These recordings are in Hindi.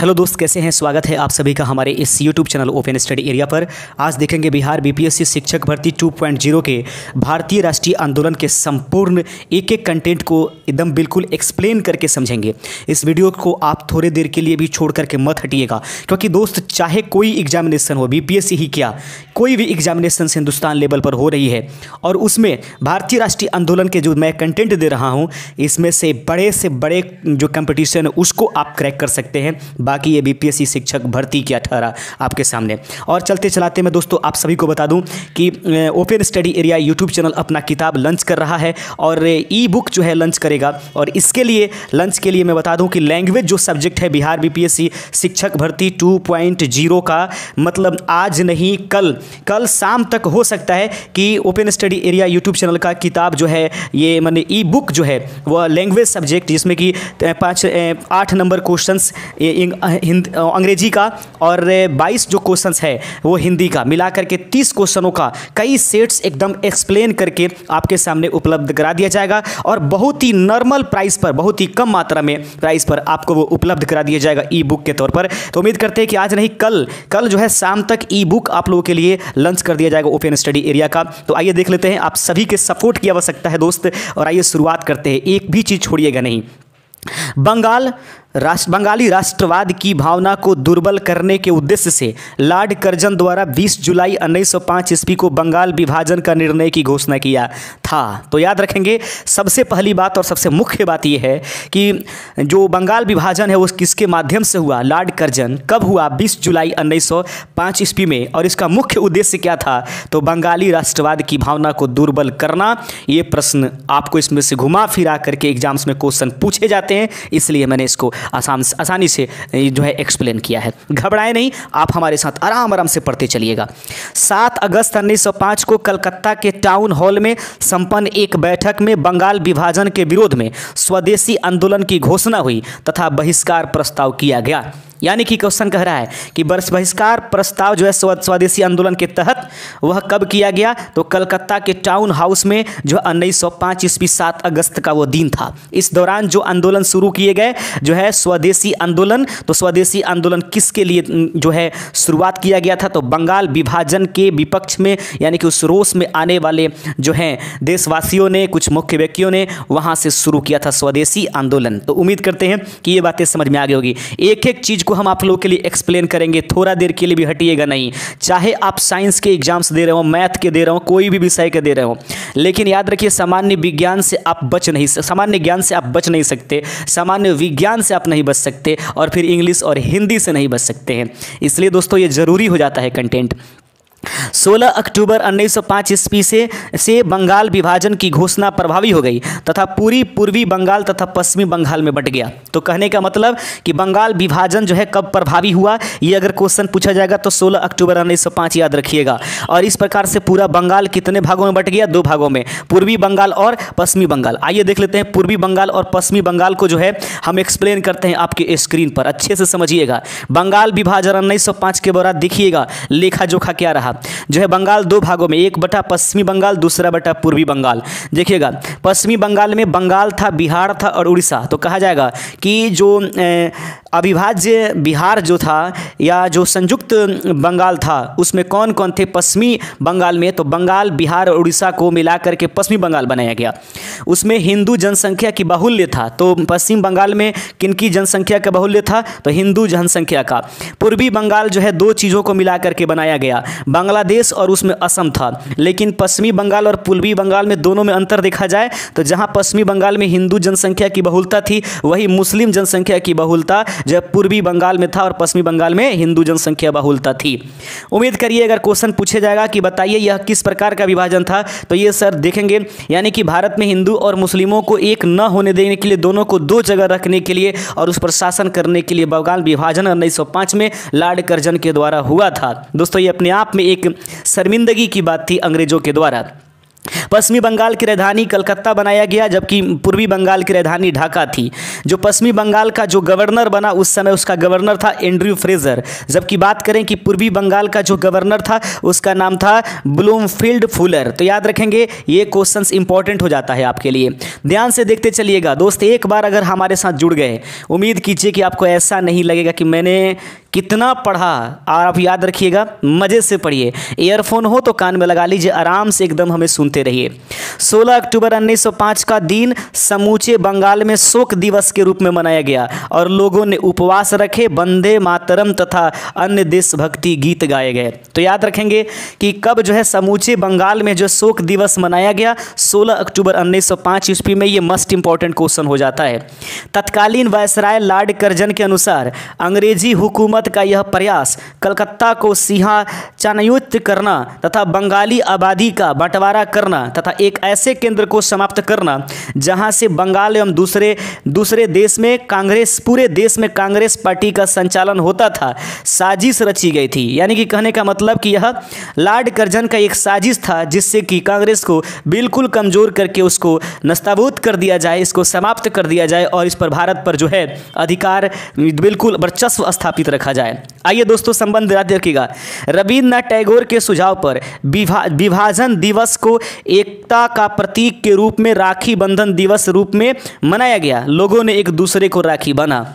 हेलो दोस्त, कैसे हैं। स्वागत है आप सभी का हमारे इस YouTube channel open study area पर। आज देखेंगे बिहार बीपीएससी शिक्षक भर्ती 2.0 के भारतीय राष्ट्रीय आंदोलन के संपूर्ण एक एक कंटेंट को एकदम बिल्कुल एक्सप्लेन करके समझेंगे। इस वीडियो को आप थोड़ी देर के लिए भी छोड़ करके मत हटिएगा, क्योंकि दोस्त चाहे कोई एग्जामिनेशन हो, बीपीएससी ही क्या कोई भी एग्जामिनेशन हिंदुस्तान लेवल पर हो रही है और उसमें भारतीय राष्ट्रीय आंदोलन के जो मैं कंटेंट दे रहा हूँ, इसमें से बड़े जो कंपटीशन है उसको आप क्रैक कर सकते हैं। बाकी ये बीपीएससी शिक्षक भर्ती क्या ठहरा आपके सामने। और चलते चलाते मैं दोस्तों आप सभी को बता दूं कि open study area YouTube channel अपना किताब लॉन्च कर रहा है और ई बुक जो है लॉन्च करेगा। और इसके लिए लॉन्च के लिए मैं बता दूं कि लैंग्वेज जो सब्जेक्ट है बिहार बीपीएससी शिक्षक भर्ती 2.0 का, मतलब आज नहीं कल शाम तक हो सकता है कि open study area YouTube channel का किताब जो है ये माने ई बुक जो है वह लैंग्वेज सब्जेक्ट, जिसमें कि 8 नंबर क्वेश्चंस अंग्रेजी का और 22 जो क्वेश्चंस है वो हिंदी का, मिलाकर के 30 क्वेश्चनों का कई सेट्स एकदम एक्सप्लेन करके आपके सामने उपलब्ध करा दिया जाएगा। और बहुत ही नॉर्मल प्राइस पर, बहुत ही कम मात्रा में प्राइस पर आपको वो उपलब्ध करा दिया जाएगा ई बुक के तौर पर। तो उम्मीद करते हैं कि आज नहीं कल जो है शाम तक ई बुक आप लोगों के लिए लॉन्च कर दिया जाएगा ओपन स्टडी एरिया का। तो आइए देख लेते हैं। आप सभी के सपोर्ट की आवश्यकता है दोस्त, और आइए शुरुआत करते हैं। एक भी चीज़ छोड़िएगा नहीं। बंगाली राष्ट्रवाद की भावना को दुर्बल करने के उद्देश्य से लॉर्ड कर्जन द्वारा 20 जुलाई 1905 ईस्वी को बंगाल विभाजन का निर्णय की घोषणा किया था। तो याद रखेंगे, सबसे पहली बात और सबसे मुख्य बात यह है कि जो बंगाल विभाजन है वो किसके माध्यम से हुआ, लॉर्ड कर्जन। कब हुआ? 20 जुलाई 1905 ईस्वी में। और इसका मुख्य उद्देश्य क्या था? तो बंगाली राष्ट्रवाद की भावना को दुर्बल करना। ये प्रश्न आपको इसमें से घुमा फिरा करके एग्जाम्स में क्वेश्चन पूछे जाते हैं, इसलिए मैंने इसको आसानी से जो है एक्सप्लेन किया है। घबराए नहीं, आप हमारे साथ आराम से पढ़ते चलिएगा। 7 अगस्त 1905 को कलकत्ता के टाउन हॉल में संपन्न एक बैठक में बंगाल विभाजन के विरोध में स्वदेशी आंदोलन की घोषणा हुई तथा बहिष्कार प्रस्ताव किया गया। यानी कि क्वेश्चन कह रहा है कि बहिष्कार प्रस्ताव जो है स्वदेशी आंदोलन के तहत वह कब किया गया? तो कलकत्ता के टाउन हाउस में जो 1905 ईस्वी 7 अगस्त का वो दिन था। इस दौरान जो आंदोलन शुरू किए गए जो है स्वदेशी आंदोलन। तो स्वदेशी आंदोलन किसके लिए जो है शुरुआत किया गया था? तो बंगाल विभाजन के विपक्ष में, यानी कि उस रोष में आने वाले जो हैं देशवासियों ने, कुछ मुख्य व्यक्तियों ने वहाँ से शुरू किया था स्वदेशी आंदोलन। तो उम्मीद करते हैं कि ये बातें समझ में आ गई होगी। एक एक चीज़ को हम आप लोगों के लिए एक्सप्लेन करेंगे, थोड़ा देर के लिए भी हटिएगा नहीं। चाहे आप साइंस के एग्जाम्स दे रहे हो, मैथ के दे रहे हो, कोई भी विषय के दे रहे हो, लेकिन याद रखिए सामान्य विज्ञान से आप सामान्य ज्ञान से आप बच नहीं सकते, सामान्य विज्ञान से आप नहीं बच सकते, और फिर इंग्लिश और हिंदी से नहीं बच सकते हैं। इसलिए दोस्तों ये जरूरी हो जाता है कंटेंट। 16 अक्टूबर 1905 ईस्वी से बंगाल विभाजन की घोषणा प्रभावी हो गई तथा पूर्वी बंगाल तथा पश्चिमी बंगाल में बंट गया। तो कहने का मतलब कि बंगाल विभाजन जो है कब प्रभावी हुआ, ये अगर क्वेश्चन पूछा जाएगा तो 16 अक्टूबर 1905 याद रखिएगा। और इस प्रकार से पूरा बंगाल कितने भागों में बंट गया? 2 भागों में, पूर्वी बंगाल और पश्चिमी बंगाल। आइए देख लेते हैं पूर्वी बंगाल और पश्चिमी बंगाल को जो है हम एक्सप्लेन करते हैं आपके स्क्रीन पर, अच्छे से समझिएगा। बंगाल विभाजन 1905 के बाद देखिएगा लेखा जोखा क्या रहा। जो है बंगाल 2 भागों में, एक बटा पश्चिमी बंगाल, दूसरा बटा पूर्वी बंगाल। देखिएगा पश्चिमी बंगाल में बंगाल था, बिहार था और उड़ीसा। तो कहा जाएगा कि जो अविभाज्य बिहार जो था या जो संयुक्त बंगाल था उसमें कौन कौन थे पश्चिमी बंगाल में? तो बंगाल, बिहार और उड़ीसा को मिलाकर के पश्चिमी बंगाल बनाया गया। उसमें हिंदू जनसंख्या की बाहुल्य था। तो पश्चिम बंगाल में किनकी जनसंख्या का बाहुल्य था? तो हिंदू जनसंख्या का। पूर्वी बंगाल जो है 2 चीज़ों को मिलाकर के बनाया गया, बांग्लादेश और उसमें असम था। लेकिन पश्चिमी बंगाल और पूर्वी बंगाल में दोनों में अंतर देखा जाए तो जहाँ पश्चिमी बंगाल में हिंदू जनसंख्या की बहुलता थी, वही मुस्लिम जनसंख्या की बहुलता जो पूर्वी बंगाल में था, और पश्चिमी बंगाल में हिंदू जनसंख्या बहुलता थी। उम्मीद करिए अगर क्वेश्चन पूछे जाएगा कि बताइए यह किस प्रकार का विभाजन था, तो ये सर देखेंगे, यानी कि भारत में हिंदू और मुस्लिमों को एक न होने देने के लिए, दोनों को 2 जगह रखने के लिए और उस पर शासन करने के लिए बंगाल विभाजन 1905 में लॉर्ड कर्जन के द्वारा हुआ था। दोस्तों ये अपने आप में एक शर्मिंदगी की बात थी अंग्रेजों के द्वारा। पश्चिमी बंगाल की राजधानी कलकत्ता बनाया गया, जबकि पूर्वी बंगाल की राजधानी ढाका थी। जो पश्चिमी बंगाल का जो गवर्नर बना उस समय उसका गवर्नर था एंड्रयू फ्रेजर, जबकि बात करें कि पूर्वी बंगाल का जो गवर्नर था उसका नाम था ब्लूमफील्ड फुलर। तो याद रखेंगे, ये क्वेश्चंस इंपॉर्टेंट हो जाता है आपके लिए। ध्यान से देखते चलिएगा दोस्त। एक बार अगर हमारे साथ जुड़ गए, उम्मीद कीजिए कि आपको ऐसा नहीं लगेगा कि मैंने कितना पढ़ा, और आप याद रखिएगा, मज़े से पढ़िए। ईयरफोन हो तो कान में लगा लीजिए, आराम से एकदम हमें सुनते रहिए। 16 अक्टूबर 1905 का दिन समूचे बंगाल में शोक दिवस के रूप में मनाया गया और लोगों ने उपवास रखे, वंदे मातरम तथा अन्य देशभक्ति गीत गाए गए। तो याद रखेंगे कि कब जो है समूचे बंगाल में जो शोक दिवस मनाया गया, 16 अक्टूबर 1905 ईस्वी में। ये मस्ट इंपॉर्टेंट क्वेश्चन हो जाता है। तत्कालीन वायसराय लॉर्ड कर्जन के अनुसार अंग्रेजी हुकूमत का यह प्रयास कलकत्ता को सिंहासनयुक्त करना तथा बंगाली आबादी का बंटवारा करना तथा एक ऐसे केंद्र को समाप्त करना जहां से बंगाल एवं दूसरे देश में कांग्रेस, पूरे देश में कांग्रेस पार्टी का संचालन होता था, साजिश रची गई थी। यानी कि कहने का मतलब कि यह लॉर्ड कर्जन का एक साजिश था जिससे कि कांग्रेस को बिल्कुल कमजोर करके उसको नस्ताबूद कर दिया जाए, इसको समाप्त कर दिया जाए और इस पर भारत पर जो है अधिकार बिल्कुल वर्चस्व स्थापित रखा जाए। आइए दोस्तों, संबंध याद रखिएगा। रविन्द्रनाथ टैगोर के सुझाव पर विभाजन दिवस को एकता का प्रतीक के रूप में राखी बंधन दिवस रूप में मनाया गया। लोगों ने एक दूसरे को राखी बांधा।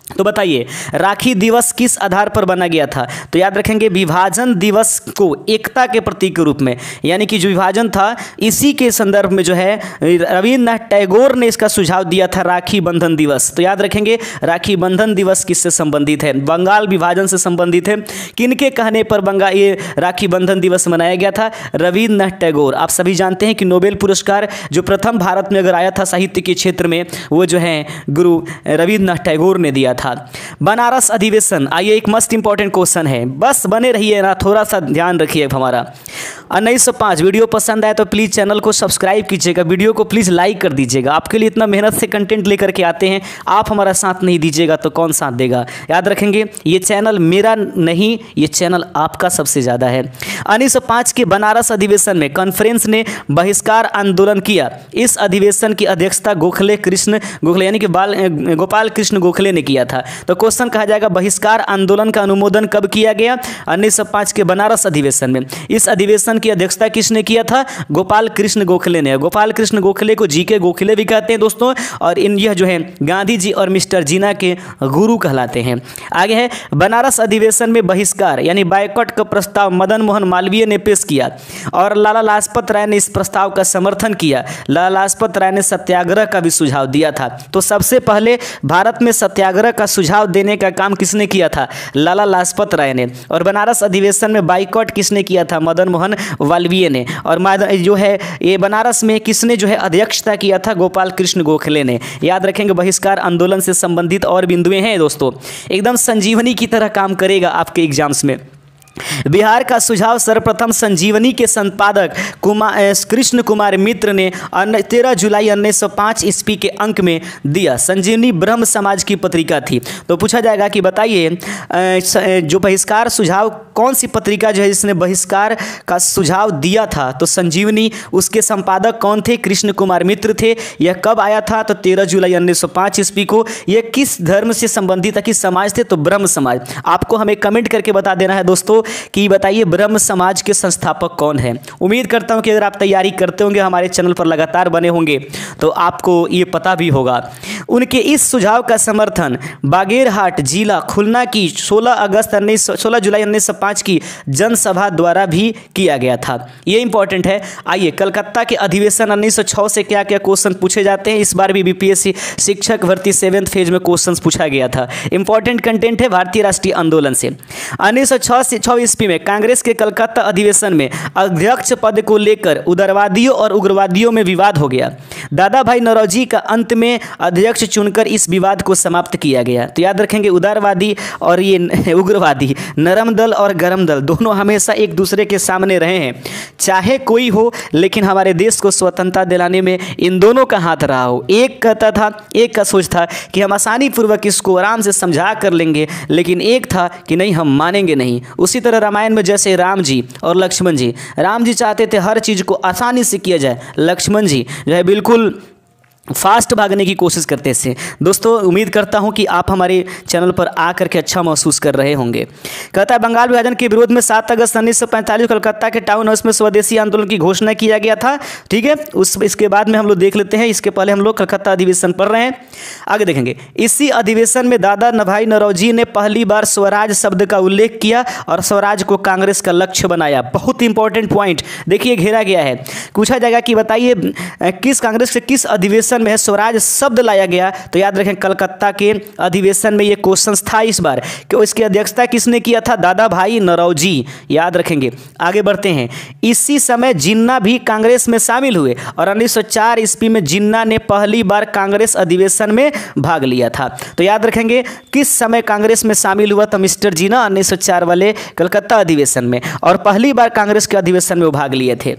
तो बताइए, राखी दिवस किस आधार पर बना गया था? तो याद रखेंगे, विभाजन दिवस को एकता के प्रतीक के रूप में, यानी कि जो विभाजन था इसी के संदर्भ में जो है रविन्द्रनाथ टैगोर ने इसका सुझाव दिया था, राखी बंधन दिवस। तो याद रखेंगे, राखी बंधन दिवस किससे संबंधित है? बंगाल विभाजन से संबंधित है। किनके कहने पर ये राखी बंधन दिवस मनाया गया था? रविन्द्रनाथ टैगोर। आप सभी जानते हैं कि नोबेल पुरस्कार जो प्रथम भारत में अगर आया था साहित्य के क्षेत्र में, वो जो है गुरु रविन्द्रनाथ टैगोर ने दिया था। बनारस अधिवेशन। आइए, एक मस्ट इंपॉर्टेंट क्वेश्चन है, बस बने रहिए ना, थोड़ा सा ध्यान रखिए हमारा। 1905। वीडियो पसंद आए तो प्लीज़ चैनल को सब्सक्राइब कीजिएगा, वीडियो को प्लीज़ लाइक कर दीजिएगा। आपके लिए इतना मेहनत से कंटेंट लेकर के आते हैं, आप हमारा साथ नहीं दीजिएगा तो कौन साथ देगा? याद रखेंगे, ये चैनल मेरा नहीं, ये चैनल आपका सबसे ज़्यादा है। 1905 के बनारस अधिवेशन में कॉन्फ्रेंस ने बहिष्कार आंदोलन किया। इस अधिवेशन की अध्यक्षता गोखले यानी कि गोपाल कृष्ण गोखले ने किया था। तो क्वेश्चन कहा जाएगा, बहिष्कार आंदोलन का अनुमोदन कब किया गया? 1905 के बनारस अधिवेशन में। इस अधिवेशन की अध्यक्षता किसने किया था? गोपाल कृष्ण गोखले ने। गोपाल कृष्ण गोखले को जीके गोखले भी कहते हैं दोस्तों, और यह जो है गांधी जी और मिस्टर जीना के गुरु कहलाते हैं। आगे है, बनारस अधिवेशन में बहिष्कार यानी बायकॉट का प्रस्ताव मदन मोहन मालवीय ने पेश किया और लाला लाजपत राय ने इस प्रस्ताव का समर्थन किया। लाला लाजपत राय ने सत्याग्रह का भी सुझाव दिया था। तो सबसे पहले भारत में सत्याग्रह का सुझाव देने का काम किसने किया था? लाला लाजपत राय ने। और बनारस अधिवेशन में बाइकॉट किसने किया था? मदन मोहन मालवीय ने। और जो है ये बनारस में किसने जो है अध्यक्षता किया था? गोपाल कृष्ण गोखले ने। याद रखेंगे, बहिष्कार आंदोलन से संबंधित और बिंदुएं हैं दोस्तों, एकदम संजीवनी की तरह काम करेगा आपके एग्जाम्स में। बिहार का सुझाव सर्वप्रथम संजीवनी के संपादक कृष्ण कुमार मित्र ने 13 जुलाई 1905 ईस्वी के अंक में दिया। संजीवनी ब्रह्म समाज की पत्रिका थी। तो पूछा जाएगा कि बताइए, जो बहिष्कार सुझाव, कौन सी पत्रिका जो है जिसने बहिष्कार का सुझाव दिया था? तो संजीवनी, उसके संपादक कौन थे? कृष्ण कुमार मित्र थे। यह कब आया था? तो 13 जुलाई 1905 ईस्वी को। यह किस धर्म से संबंधित था, किस समाज थे? तो ब्रह्म समाज। आपको हमें कमेंट करके बता देना है दोस्तों कि बताइए ब्रह्म समाज के संस्थापक कौन है। उम्मीद करता हूं कि अगर आप तैयारी करते होंगे, हमारे चैनल पर लगातार बने होंगे, तो आपको ये पता भी होगा। उनके इस सुझाव का समर्थन बागेरहाट जिला खुलना की 16 जुलाई 1905 की जनसभा द्वारा भी किया गया था। ये इंपॉर्टेंट है। आइए, कलकत्ता के अधिवेशन 1906 से क्या क्या क्वेश्चन पूछे जाते हैं। इस बार भी बीपीएससी शिक्षक भर्ती 7th फेज में क्वेश्चन पूछा गया था। इंपॉर्टेंट कंटेंट है भारतीय राष्ट्रीय आंदोलन से। 1906 ईस्वी में कांग्रेस के कलकत्ता अधिवेशन में अध्यक्ष पद को लेकर उदारवादियों और उग्रवादियों में विवाद हो गया। दादा भाई नौरोजी का अंत में अध्यक्ष चुनकर इस विवाद को समाप्त किया गया। तो याद रखेंगे, उदारवादी और ये उग्रवादी, नरम दल और गरम दल, दोनों हमेशा एक दूसरे के सामने रहे हैं, चाहे कोई हो, लेकिन हमारे देश को स्वतंत्रता दिलाने में इन दोनों का हाथ रहा हो। एक कहता था, एक का सोच था कि हम आसानी पूर्वक इसको आराम से समझा कर लेंगे, लेकिन एक था कि नहीं, हम मानेंगे नहीं। उसी तरह रामायण में जैसे राम जी और लक्ष्मण जी, राम जी चाहते थे हर चीज़ को आसानी से किया जाए, लक्ष्मण जी जो है बिल्कुल फास्ट भागने की कोशिश करते थे। दोस्तों उम्मीद करता हूं कि आप हमारे चैनल पर आकर के अच्छा महसूस कर रहे होंगे। कहता है बंगाल विभाजन के विरोध में 7 अगस्त 1945 कलकत्ता के टाउन हाउस में स्वदेशी आंदोलन की घोषणा किया गया था। ठीक है, इसके बाद में हम लोग देख लेते हैं, इसके पहले हम लोग कलकत्ता अधिवेशन पढ़ रहे हैं, आगे देखेंगे। इसी अधिवेशन में दादा भाई नौरोजी ने पहली बार स्वराज शब्द का उल्लेख किया और स्वराज को कांग्रेस का लक्ष्य बनाया। बहुत इंपॉर्टेंट पॉइंट देखिए घेरा गया है, पूछा जाएगा कि बताइए किस कांग्रेस के किस अधिवेशन में स्वराज शब्द लाया गया, तो याद रखें कलकत्ता के अधिवेशन में यह क्वेश्चन था इस बार कि इसकी अध्यक्षता किसने किया था, दादा भाई नौरोजी, याद रखेंगे। आगे बढ़ते हैं। इसी समय जिन्ना भी कांग्रेस में शामिल हुए और 1904 ईस्वी में जिन्ना ने पहली बार कांग्रेस अधिवेशन में भाग लिया था। तो याद रखेंगे किस समय कांग्रेस में शामिल हुआ था मिस्टर जिन्ना, 1904 वाले कलकत्ता अधिवेशन में, और पहली बार कांग्रेस के अधिवेशन में वो भाग लिए थे।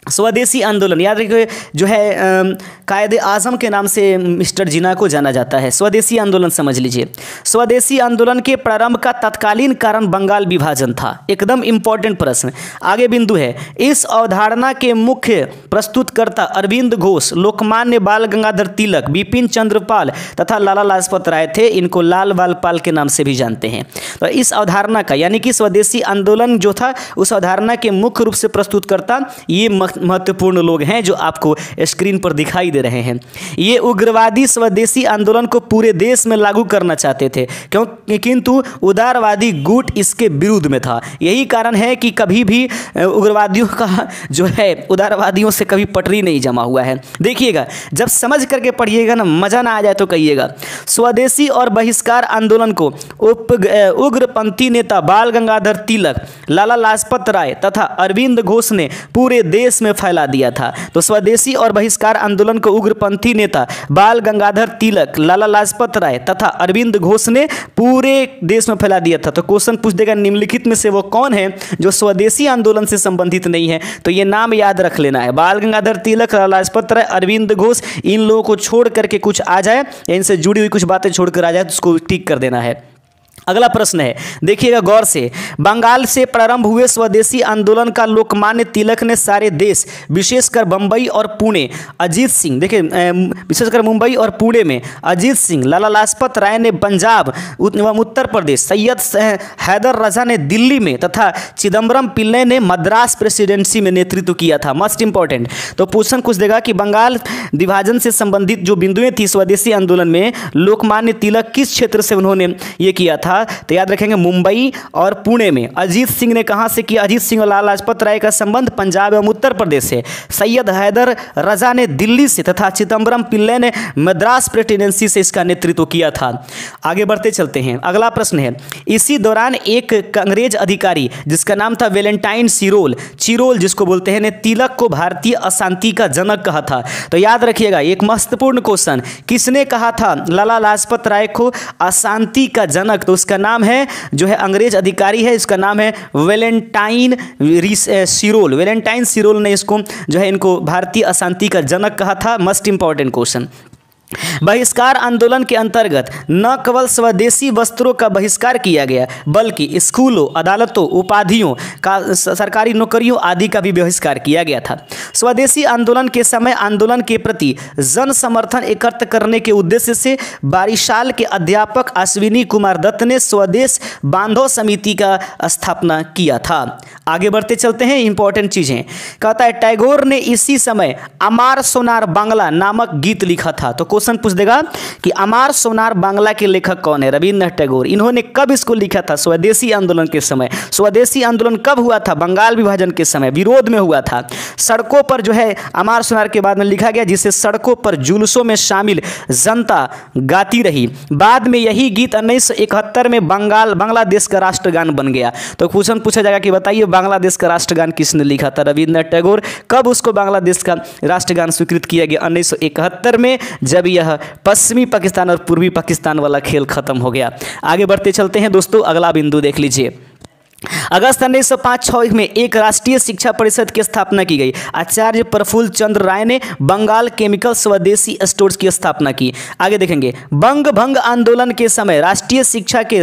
स्वदेशी आंदोलन याद रखिए जो है कायदे आजम के नाम से मिस्टर जिन्ना को जाना जाता है। स्वदेशी आंदोलन समझ लीजिए। स्वदेशी आंदोलन के प्रारंभ का तत्कालीन कारण बंगाल विभाजन था। एकदम इंपॉर्टेंट प्रश्न। आगे बिंदु है, इस अवधारणा के मुख्य प्रस्तुतकर्ता अरविंद घोष, लोकमान्य बाल गंगाधर तिलक, बिपिन चंद्र पाल तथा लाला लाजपत राय थे। इनको लाल बाल पाल के नाम से भी जानते हैं। तो इस अवधारणा का यानी कि स्वदेशी आंदोलन जो था उस अवधारणा के मुख्य रूप से प्रस्तुतकर्ता ये महत्वपूर्ण लोग हैं जो आपको स्क्रीन पर दिखाई दे रहे हैं। ये उग्रवादी स्वदेशी आंदोलन को पूरे देश में लागू करना चाहते थे किंतु उदारवादी गुट इसके विरुद्ध में था। यही कारण है कि कभी भी उग्रवादियों का जो है उदारवादियों से कभी पटरी नहीं जमा हुआ है। देखिएगा जब समझ करके पढ़िएगा ना, मजा ना आ जाए तो कहिएगा। स्वदेशी और बहिष्कार आंदोलन को उग्रपंथी नेता बाल गंगाधर तिलक, लाला लाजपत राय तथा अरविंद घोष ने पूरे देश में फैला दिया था। तो स्वदेशी और बहिष्कार आंदोलन को उग्रपंथी नेता बाल गंगाधर तिलक, लाला लाजपत राय तथा अरविंद घोष ने पूरे देश में फैला दिया था। तो क्वेश्चन पूछ देगा निम्नलिखित में से वो कौन है जो स्वदेशी आंदोलन से संबंधित नहीं है, तो ये नाम याद रख लेना है। बाल गंगाधर तिलक, लाला लाजपत राय, अरविंद घोष, इन लोगों को छोड़ करके कुछ आ जाए या इनसे जुड़ी हुई कुछ बातें छोड़कर आ जाए तो उसको टिक कर देना है। अगला प्रश्न है, देखिएगा गौर से। बंगाल से प्रारंभ हुए स्वदेशी आंदोलन का लोकमान्य तिलक ने सारे देश विशेषकर मुंबई और पुणे अजीत सिंह, देखिए विशेषकर मुंबई और पुणे में अजीत सिंह, लाला लाजपत राय ने पंजाब एवं उत्तर प्रदेश, सैयद हैदर रजा ने दिल्ली में तथा चिदम्बरम पिल्ले ने मद्रास प्रेसिडेंसी में नेतृत्व किया था। Must important. तो क्वेश्चन कुछ देगा कि बंगाल विभाजन से संबंधित जो बिंदुएं थी स्वदेशी आंदोलन में, लोकमान्य तिलक किस क्षेत्र से उन्होंने ये किया था, तो याद रखेंगे मुंबई और पुणे में। अजीत सिंह ने कहां से किया, अजीत सिंह और लाला लाजपत राय का संबंध पंजाब एवं उत्तर प्रदेश से, सैयद हैदर रजा ने दिल्ली से तथा चिदम्बरम पिल्ले ने मद्रास प्रेसिडेंसी से इसका नेतृत्व किया था। आगे बढ़ते चलते हैं। अगला प्रश्न है, इसी दौरान एक अंग्रेज अधिकारी जिसका नाम था वेलेंटाइन चिरोल जिसको बोलते हैं, ने तिलक को भारतीय अशांति का जनक कहा था। तो याद रखिएगा एक महत्वपूर्ण क्वेश्चन, किसने कहा था लाला लाजपत राय को अशांति का जनक, तो उसका नाम है जो है अंग्रेज अधिकारी है, इसका नाम है वेलेंटाइन सिरोल ने इसको जो है इनको भारतीय अशांति का जनक कहा था। Must important question. बहिष्कार आंदोलन के अंतर्गत न केवल स्वदेशी वस्त्रों का बहिष्कार किया गया बल्कि स्कूलों, अदालतों, उपाधियों का, सरकारी नौकरियों आदि का भी बहिष्कार किया गया था। स्वदेशी आंदोलन के समय आंदोलन के प्रति जन समर्थन एकत्र करने के उद्देश्य से बारिशाल के अध्यापक अश्विनी कुमार दत्त ने स्वदेश बांधव समिति का स्थापना किया था। आगे बढ़ते चलते हैं। इंपॉर्टेंट चीजें कहता है, टैगोर ने इसी समय अमार सोनार बांग्ला नामक गीत लिखा था। तो क्वेश्चन पूछ देगा कि अमार सोनार बांग्ला के लेखक कौन है, रविन्द्रनाथ टैगोर। इन्होंने कब इसको लिखा था, स्वदेशी आंदोलन के समय। स्वदेशी आंदोलन कब हुआ था, बंगाल विभाजन के समय, विरोध में हुआ था। सड़कों पर जो है अमार सोनार के बाद में लिखा गया, जिसे सड़कों पर जुलूसों में शामिल जनता गाती रही। बाद में यही गीत 1971 में बांग्लादेश का राष्ट्रगान बन गया। तो क्वेश्चन पूछा जाएगा कि बताइए बांग्लादेश का राष्ट्रगान किसने लिखा था, रविन्द्रनाथ टैगोर। कब उसको बांग्लादेश का राष्ट्रगान स्वीकृत किया गया, 1971 में, जब यह पश्चिमी पाकिस्तान और पूर्वी पाकिस्तान वाला खेल खत्म हो गया। आगे बढ़ते चलते हैं दोस्तों। अगला बिंदु देख लीजिए। अगस्त 1905 में एक राष्ट्रीय शिक्षा परिषद की स्थापना की गई। आचार्य प्रफुल्ल चंद्र राय ने बंगाल केमिकल स्वदेशी स्टोर्स की स्थापना की। आगे देखेंगे, बंग भंग आंदोलन के समय राष्ट्रीय शिक्षा के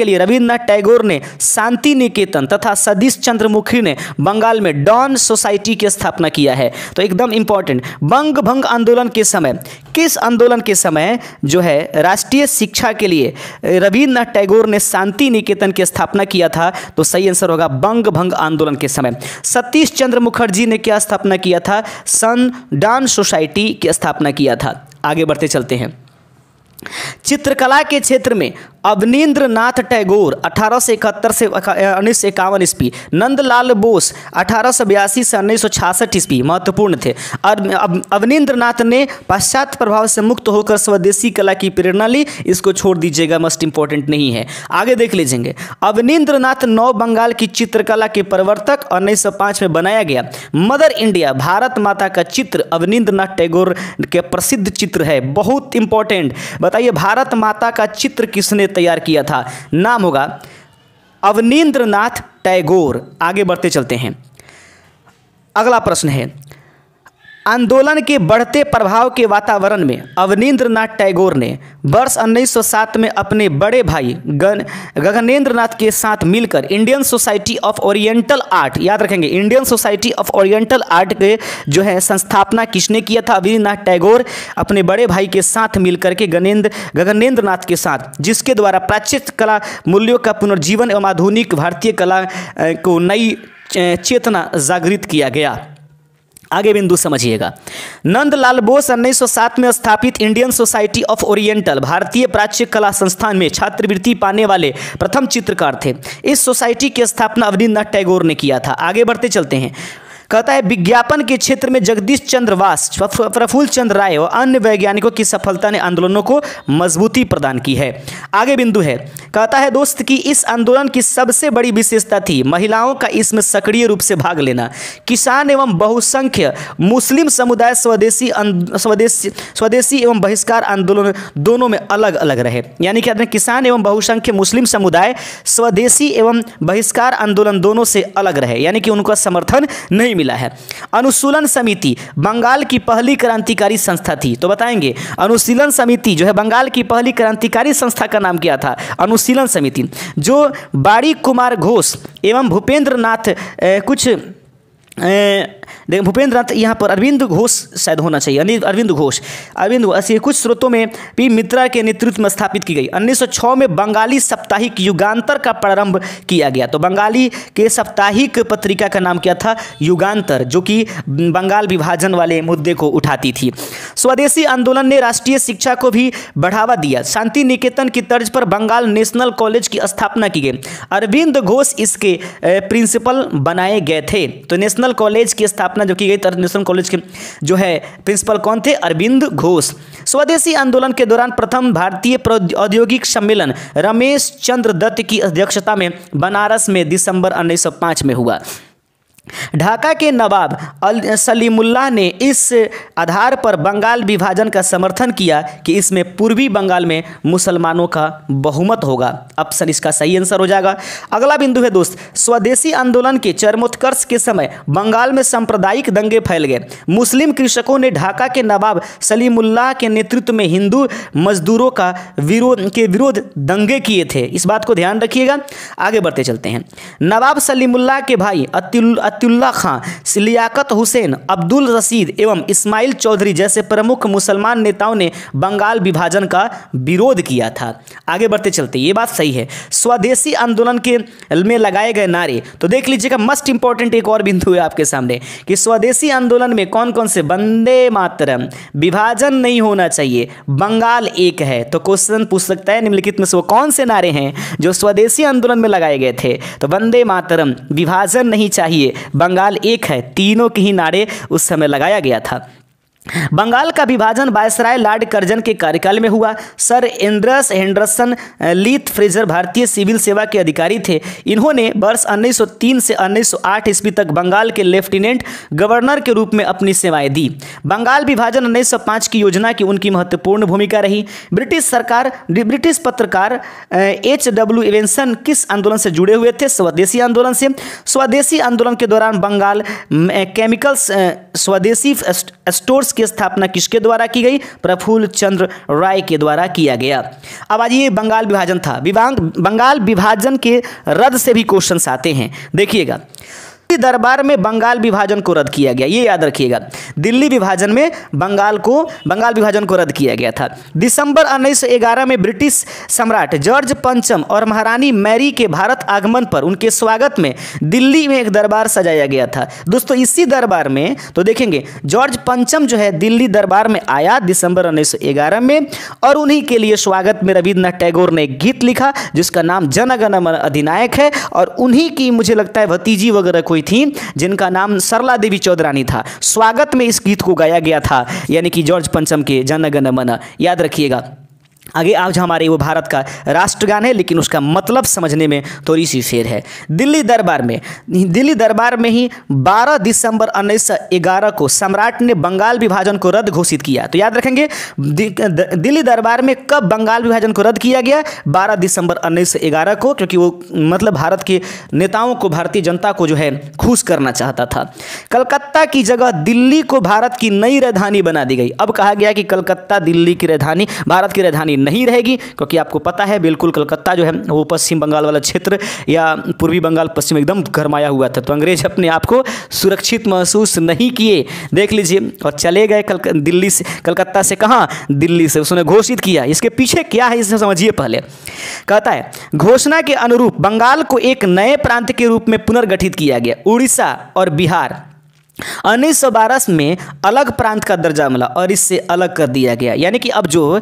लिए रविन्द्रनाथ टैगोर ने शांति निकेतन तथा सतीश चंद्र मुखी ने बंगाल में डॉन सोसाइटी की स्थापना किया है। तो एकदम इंपॉर्टेंट, बंग भंग आंदोलन के समय, किस आंदोलन के समय जो है राष्ट्रीय शिक्षा के लिए रविन्द्रनाथ टैगोर ने शांति निकेतन की स्थापना किया था? तो सही आंसर होगा बंग भंग आंदोलन के समय। सतीश चंद्र मुखर्जी ने क्या स्थापना किया था? सन डॉन सोसाइटी की स्थापना किया था। आगे बढ़ते चलते हैं। चित्रकला के क्षेत्र में अवनींद्रनाथ टैगोर 1871 से 1951 ईस्वी, नंदलाल बोस 1882 से 1966 ईस्वी महत्वपूर्ण थे। अवनींद्रनाथ ने पाश्चात्य प्रभाव से मुक्त होकर स्वदेशी कला की प्रेरणा ली। इसको छोड़ दीजिएगा, मस्ट इंपॉर्टेंट नहीं है। आगे देख लीजिएंगे, अवनींद्रनाथ नव बंगाल की चित्रकला के प्रवर्तक। 1905 में बनाया गया मदर इंडिया भारत माता का चित्र अवनींद्रनाथ टैगोर के प्रसिद्ध चित्र है, बहुत इंपॉर्टेंट। बताइए भारत माता का चित्र किसने तैयार किया था? नाम होगा अवनींद्रनाथ टैगोर। आगे बढ़ते चलते हैं। अगला प्रश्न है, आंदोलन के बढ़ते प्रभाव के वातावरण में अवनींद्रनाथ टैगोर ने वर्ष 1907 में अपने बड़े भाई गगनेंद्रनाथ के साथ मिलकर Indian society of oriental art, याद रखेंगे Indian society of oriental art के जो है संस्थापना किसने किया था? अवनींद्रनाथ टैगोर अपने बड़े भाई के साथ मिलकर के गगनेंद्रनाथ के साथ, जिसके द्वारा प्राच्य कला मूल्यों का पुनर्जीवन एवं आधुनिक भारतीय कला को नई चेतना जागृत किया गया। आगे बिंदु समझिएगा, नंदलाल बोस 1907 में स्थापित इंडियन सोसाइटी ऑफ ओरिएंटल भारतीय प्राच्य कला संस्थान में छात्रवृत्ति पाने वाले प्रथम चित्रकार थे। इस सोसाइटी की स्थापना अवनींद्रनाथ टैगोर ने किया था। आगे बढ़ते चलते हैं। कहता है विज्ञापन के क्षेत्र में जगदीश चंद्र वास, प्रफुल्ल चंद्र राय और अन्य वैज्ञानिकों की सफलता ने आंदोलनों को मजबूती प्रदान की है। आगे बिंदु है, कहता है दोस्त कि इस आंदोलन की सबसे बड़ी विशेषता थी महिलाओं का इसमें सक्रिय रूप से भाग लेना। किसान एवं बहुसंख्य मुस्लिम समुदाय स्वदेशी एवं बहिष्कार आंदोलन दोनों में अलग अलग रहे। यानी कि किसान एवं बहुसंख्य मुस्लिम समुदाय स्वदेशी एवं बहिष्कार आंदोलन दोनों से अलग रहे, यानी कि उनका समर्थन नहीं मिला है। अनुशीलन समिति बंगाल की पहली क्रांतिकारी संस्था थी। तो बताएंगे अनुशीलन समिति जो है बंगाल की पहली क्रांतिकारी संस्था का नाम क्या था? अनुशीलन समिति, जो बाड़ी कुमार घोष एवं भूपेंद्र नाथ भूपेंद्रनाथ यहाँ पर अरविंद घोष शायद होना चाहिए, अरविंद घोष ऐसे कुछ स्रोतों में पी मित्रा के नेतृत्व में स्थापित की गई। 1906 में बंगाली साप्ताहिक युगांतर का प्रारंभ किया गया। तो बंगाली के साप्ताहिक पत्रिका का नाम क्या था? युगांतर, जो कि बंगाल विभाजन वाले मुद्दे को उठाती थी। स्वदेशी आंदोलन ने राष्ट्रीय शिक्षा को भी बढ़ावा दिया। शांति निकेतन की तर्ज पर बंगाल नेशनल कॉलेज की स्थापना की गई। अरविंद घोष इसके प्रिंसिपल बनाए गए थे। तो नेशनल कॉलेज की स्थापना जो की गई, नेशनल कॉलेज के जो है प्रिंसिपल कौन थे? अरविंद घोष। स्वदेशी आंदोलन के दौरान प्रथम भारतीय औद्योगिक सम्मेलन रमेश चंद्र दत्त की अध्यक्षता में बनारस में दिसंबर 1905 में हुआ। ढाका के नवाब सलीमुल्लाह ने इस आधार पर बंगाल विभाजन का समर्थन किया कि इसमें पूर्वी बंगाल में मुसलमानों का बहुमत होगा। ऑप्शन इसका सही आंसर हो जाएगा। अगला बिंदु है दोस्त, स्वदेशी आंदोलन के चरमोत्कर्ष के समय बंगाल में सांप्रदायिक दंगे फैल गए। मुस्लिम कृषकों ने ढाका के नवाब सलीमुल्लाह के नेतृत्व में हिंदू मजदूरों का विरोध दंगे किए थे। इस बात को ध्यान रखिएगा। आगे बढ़ते चलते हैं। नवाब सलीमुल्लाह के भाई अत्युल्ला खां, लियाकत हुसैन, अब्दुल रशीद एवं इस्माइल चौधरी जैसे प्रमुख मुसलमान नेताओं ने बंगाल विभाजन का विरोध किया था। आगे बढ़ते चलते, ये बात सही है। स्वदेशी आंदोलन के में लगाए गए नारे, तो देख लीजिएगा, मस्ट इंपॉर्टेंट एक और बिंदु है आपके सामने कि स्वदेशी आंदोलन में कौन कौन से? वंदे मातरम, विभाजन नहीं होना चाहिए, बंगाल एक है। तो क्वेश्चन पूछ सकता है निम्नलिखित में से वो कौन से नारे हैं जो स्वदेशी आंदोलन में लगाए गए थे? तो वंदे मातरम, विभाजन नहीं चाहिए, बंगाल एक है, तीनों के ही नारे उस समय लगाया गया था। बंगाल का विभाजन वायसराय लॉर्ड कर्जन के कार्यकाल में हुआ। सर एंड्रस हेंडरसन लीथ फ्रेजर भारतीय सिविल सेवा के अधिकारी थे। इन्होंने वर्ष 1903 से 1908 ईस्वी तक बंगाल के लेफ्टिनेंट गवर्नर के रूप में अपनी सेवाएं दी। बंगाल विभाजन 1905 की योजना की उनकी महत्वपूर्ण भूमिका रही। ब्रिटिश पत्रकार H.W. इवेंसन किस आंदोलन से जुड़े हुए थे? स्वदेशी आंदोलन से। स्वदेशी आंदोलन के दौरान बंगाल केमिकल्स स्वदेशी स्टोर्स की स्थापना किसके द्वारा की गई? प्रफुल्ल चंद्र राय के द्वारा किया गया। अब आज ये बंगाल विभाजन था। बंगाल विभाजन के रद्द से भी क्वेश्चंस आते हैं, देखिएगा। दरबार में बंगाल विभाजन को रद्द किया गया, ये याद रखिएगा। दिल्ली विभाजन में बंगाल विभाजन को रद्द किया गया था। दिसंबर 1911 में ब्रिटिश सम्राट जॉर्ज पंचम और महारानी मैरी के भारत आगमन पर उनके स्वागत में दिल्ली में एक दरबार सजाया गया था। दोस्तों इसी दरबार में तो देखेंगे जॉर्ज पंचम जो है दिल्ली दरबार में आया दिसंबर 1911 में, और उन्हीं के लिए स्वागत में रविन्द्रनाथ टैगोर ने एक गीत लिखा जिसका नाम जन गण मन अधिनायक है, और उन्हीं की मुझे लगता है भतीजी वगैरह कोई थी जिनका नाम सरला देवी चौधरानी था। स्वागत में इस गीत को गाया गया था, यानी कि जॉर्ज पंचम के जन गण मन, याद रखिएगा। आगे आज हमारे वो भारत का राष्ट्रगान है, लेकिन उसका मतलब समझने में थोड़ी सी फेर है। दिल्ली दरबार में ही 12 दिसंबर 1911 को सम्राट ने बंगाल विभाजन को रद्द घोषित किया। तो याद रखेंगे दिल्ली दरबार में कब बंगाल विभाजन को रद्द किया गया? 12 दिसंबर 1911 को, क्योंकि वो मतलब भारत के नेताओं को, भारतीय जनता को जो है खुश करना चाहता था। कलकत्ता की जगह दिल्ली को भारत की नई राजधानी बना दी गई। अब कहा गया कि कलकत्ता दिल्ली की राजधानी, भारत की राजधानी नहीं रहेगी, क्योंकि आपको पता है बिल्कुल कलकत्ता जो है वो पश्चिम बंगाल वाला क्षेत्र या पूर्वी बंगाल पश्चिम एकदम गरमाया हुआ था, तो अंग्रेज अपने आप को सुरक्षित महसूस नहीं किए, देख लीजिए, और चले गए दिल्ली से, कलकत्ता से कहाँ? दिल्ली से। उसने घोषित किया। इसके पीछे क्या है इसे समझिए पहले। कहता है घोषणा के अनुरूप बंगाल को एक नए प्रांत के रूप में पुनर्गठित किया गया। उड़ीसा और बिहार 1912 में अलग प्रांत का दर्जा मिला और इससे अलग कर दिया गया। यानी कि अब जो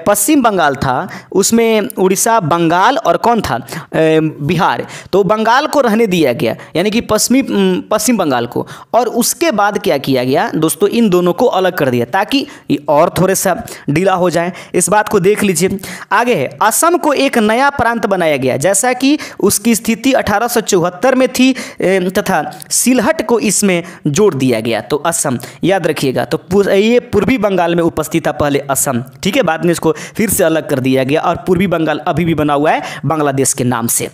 पश्चिम बंगाल था उसमें उड़ीसा, बंगाल और कौन था? बिहार। तो बंगाल को रहने दिया गया, यानी कि पश्चिम बंगाल को, और उसके बाद क्या किया गया दोस्तों? इन दोनों को अलग कर दिया ताकि ये और थोड़े सा ढीला हो जाए। इस बात को देख लीजिए। आगे है असम को एक नया प्रांत बनाया गया, जैसा कि उसकी स्थिति 1874 में थी, तथा सिलहट को इसमें जोड़ दिया गया। तो असम याद रखिएगा। तो ये पूर्वी बंगाल में उपस्थित था पहले असम, ठीक है। बाद में इसको फिर से अलग कर दिया गया और पूर्वी बंगाल अभी भी बना हुआ है बांग्लादेश के नाम से।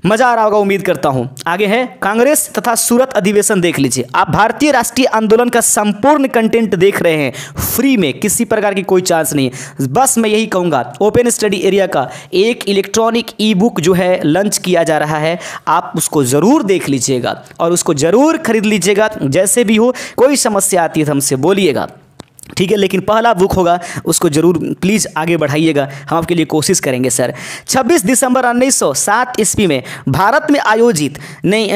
मजा आ रहा होगा उम्मीद करता हूं। आगे है कांग्रेस तथा सूरत अधिवेशन देख लीजिए। आप भारतीय राष्ट्रीय आंदोलन का संपूर्ण कंटेंट देख रहे हैं फ्री में, किसी प्रकार की कोई चार्ज नहीं। बस मैं यही कहूंगा, ओपन स्टडी एरिया का एक इलेक्ट्रॉनिक ई बुक जो है लॉन्च किया जा रहा है, आप उसको ज़रूर देख लीजिएगा और उसको ज़रूर खरीद लीजिएगा। जैसे भी हो, कोई समस्या आती है तो हमसे बोलिएगा, ठीक है। लेकिन पहला बुक होगा उसको जरूर प्लीज़ आगे बढ़ाइएगा, हम आपके लिए कोशिश करेंगे सर। 26 दिसंबर 1907 ईस्वी में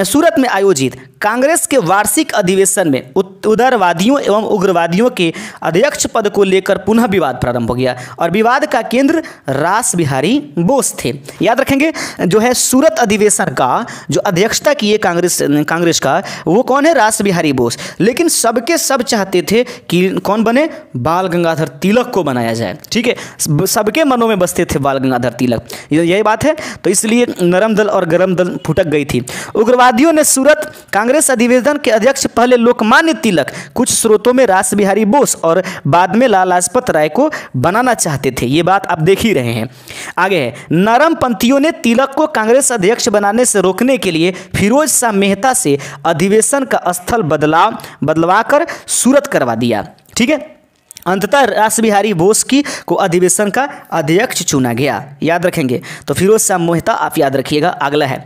सूरत में आयोजित कांग्रेस के वार्षिक अधिवेशन में उदारवादियों एवं उग्रवादियों के अध्यक्ष पद को लेकर पुनः विवाद प्रारंभ हो गया और विवाद का केंद्र रास बिहारी बोस थे। याद रखेंगे जो है सूरत अधिवेशन का जो अध्यक्षता किए कांग्रेस का वो कौन है? रास बिहारी बोस। लेकिन सबके सब चाहते थे कि कौन बने? बाल गंगाधर तिलक को बनाया जाए, ठीक है। सबके मनों में बसते थे बाल गंगाधर तिलक, यही बात है। तो इसलिए नरम दल और गरम दल फुटक गई थी। उग्रवादियों ने सूरत कांग्रेस अधिवेशन के अध्यक्ष पहले लोकमान्य तिलक, कुछ स्रोतों में रास बिहारी बोस और बाद में लाला लाजपत राय को बनाना चाहते थे। ये बात आप देख ही रहे हैं। आगे है नरम पंथियों ने तिलक को कांग्रेस अध्यक्ष बनाने से रोकने के लिए फिरोज शाह मेहता से अधिवेशन का स्थल बदलवाकर सूरत करवा दिया, ठीक है। अंततः रास बिहारी बोस को अधिवेशन का अध्यक्ष चुना गया। याद रखेंगे। तो फिरोज शाह मेहता आप याद रखिएगा। अगला है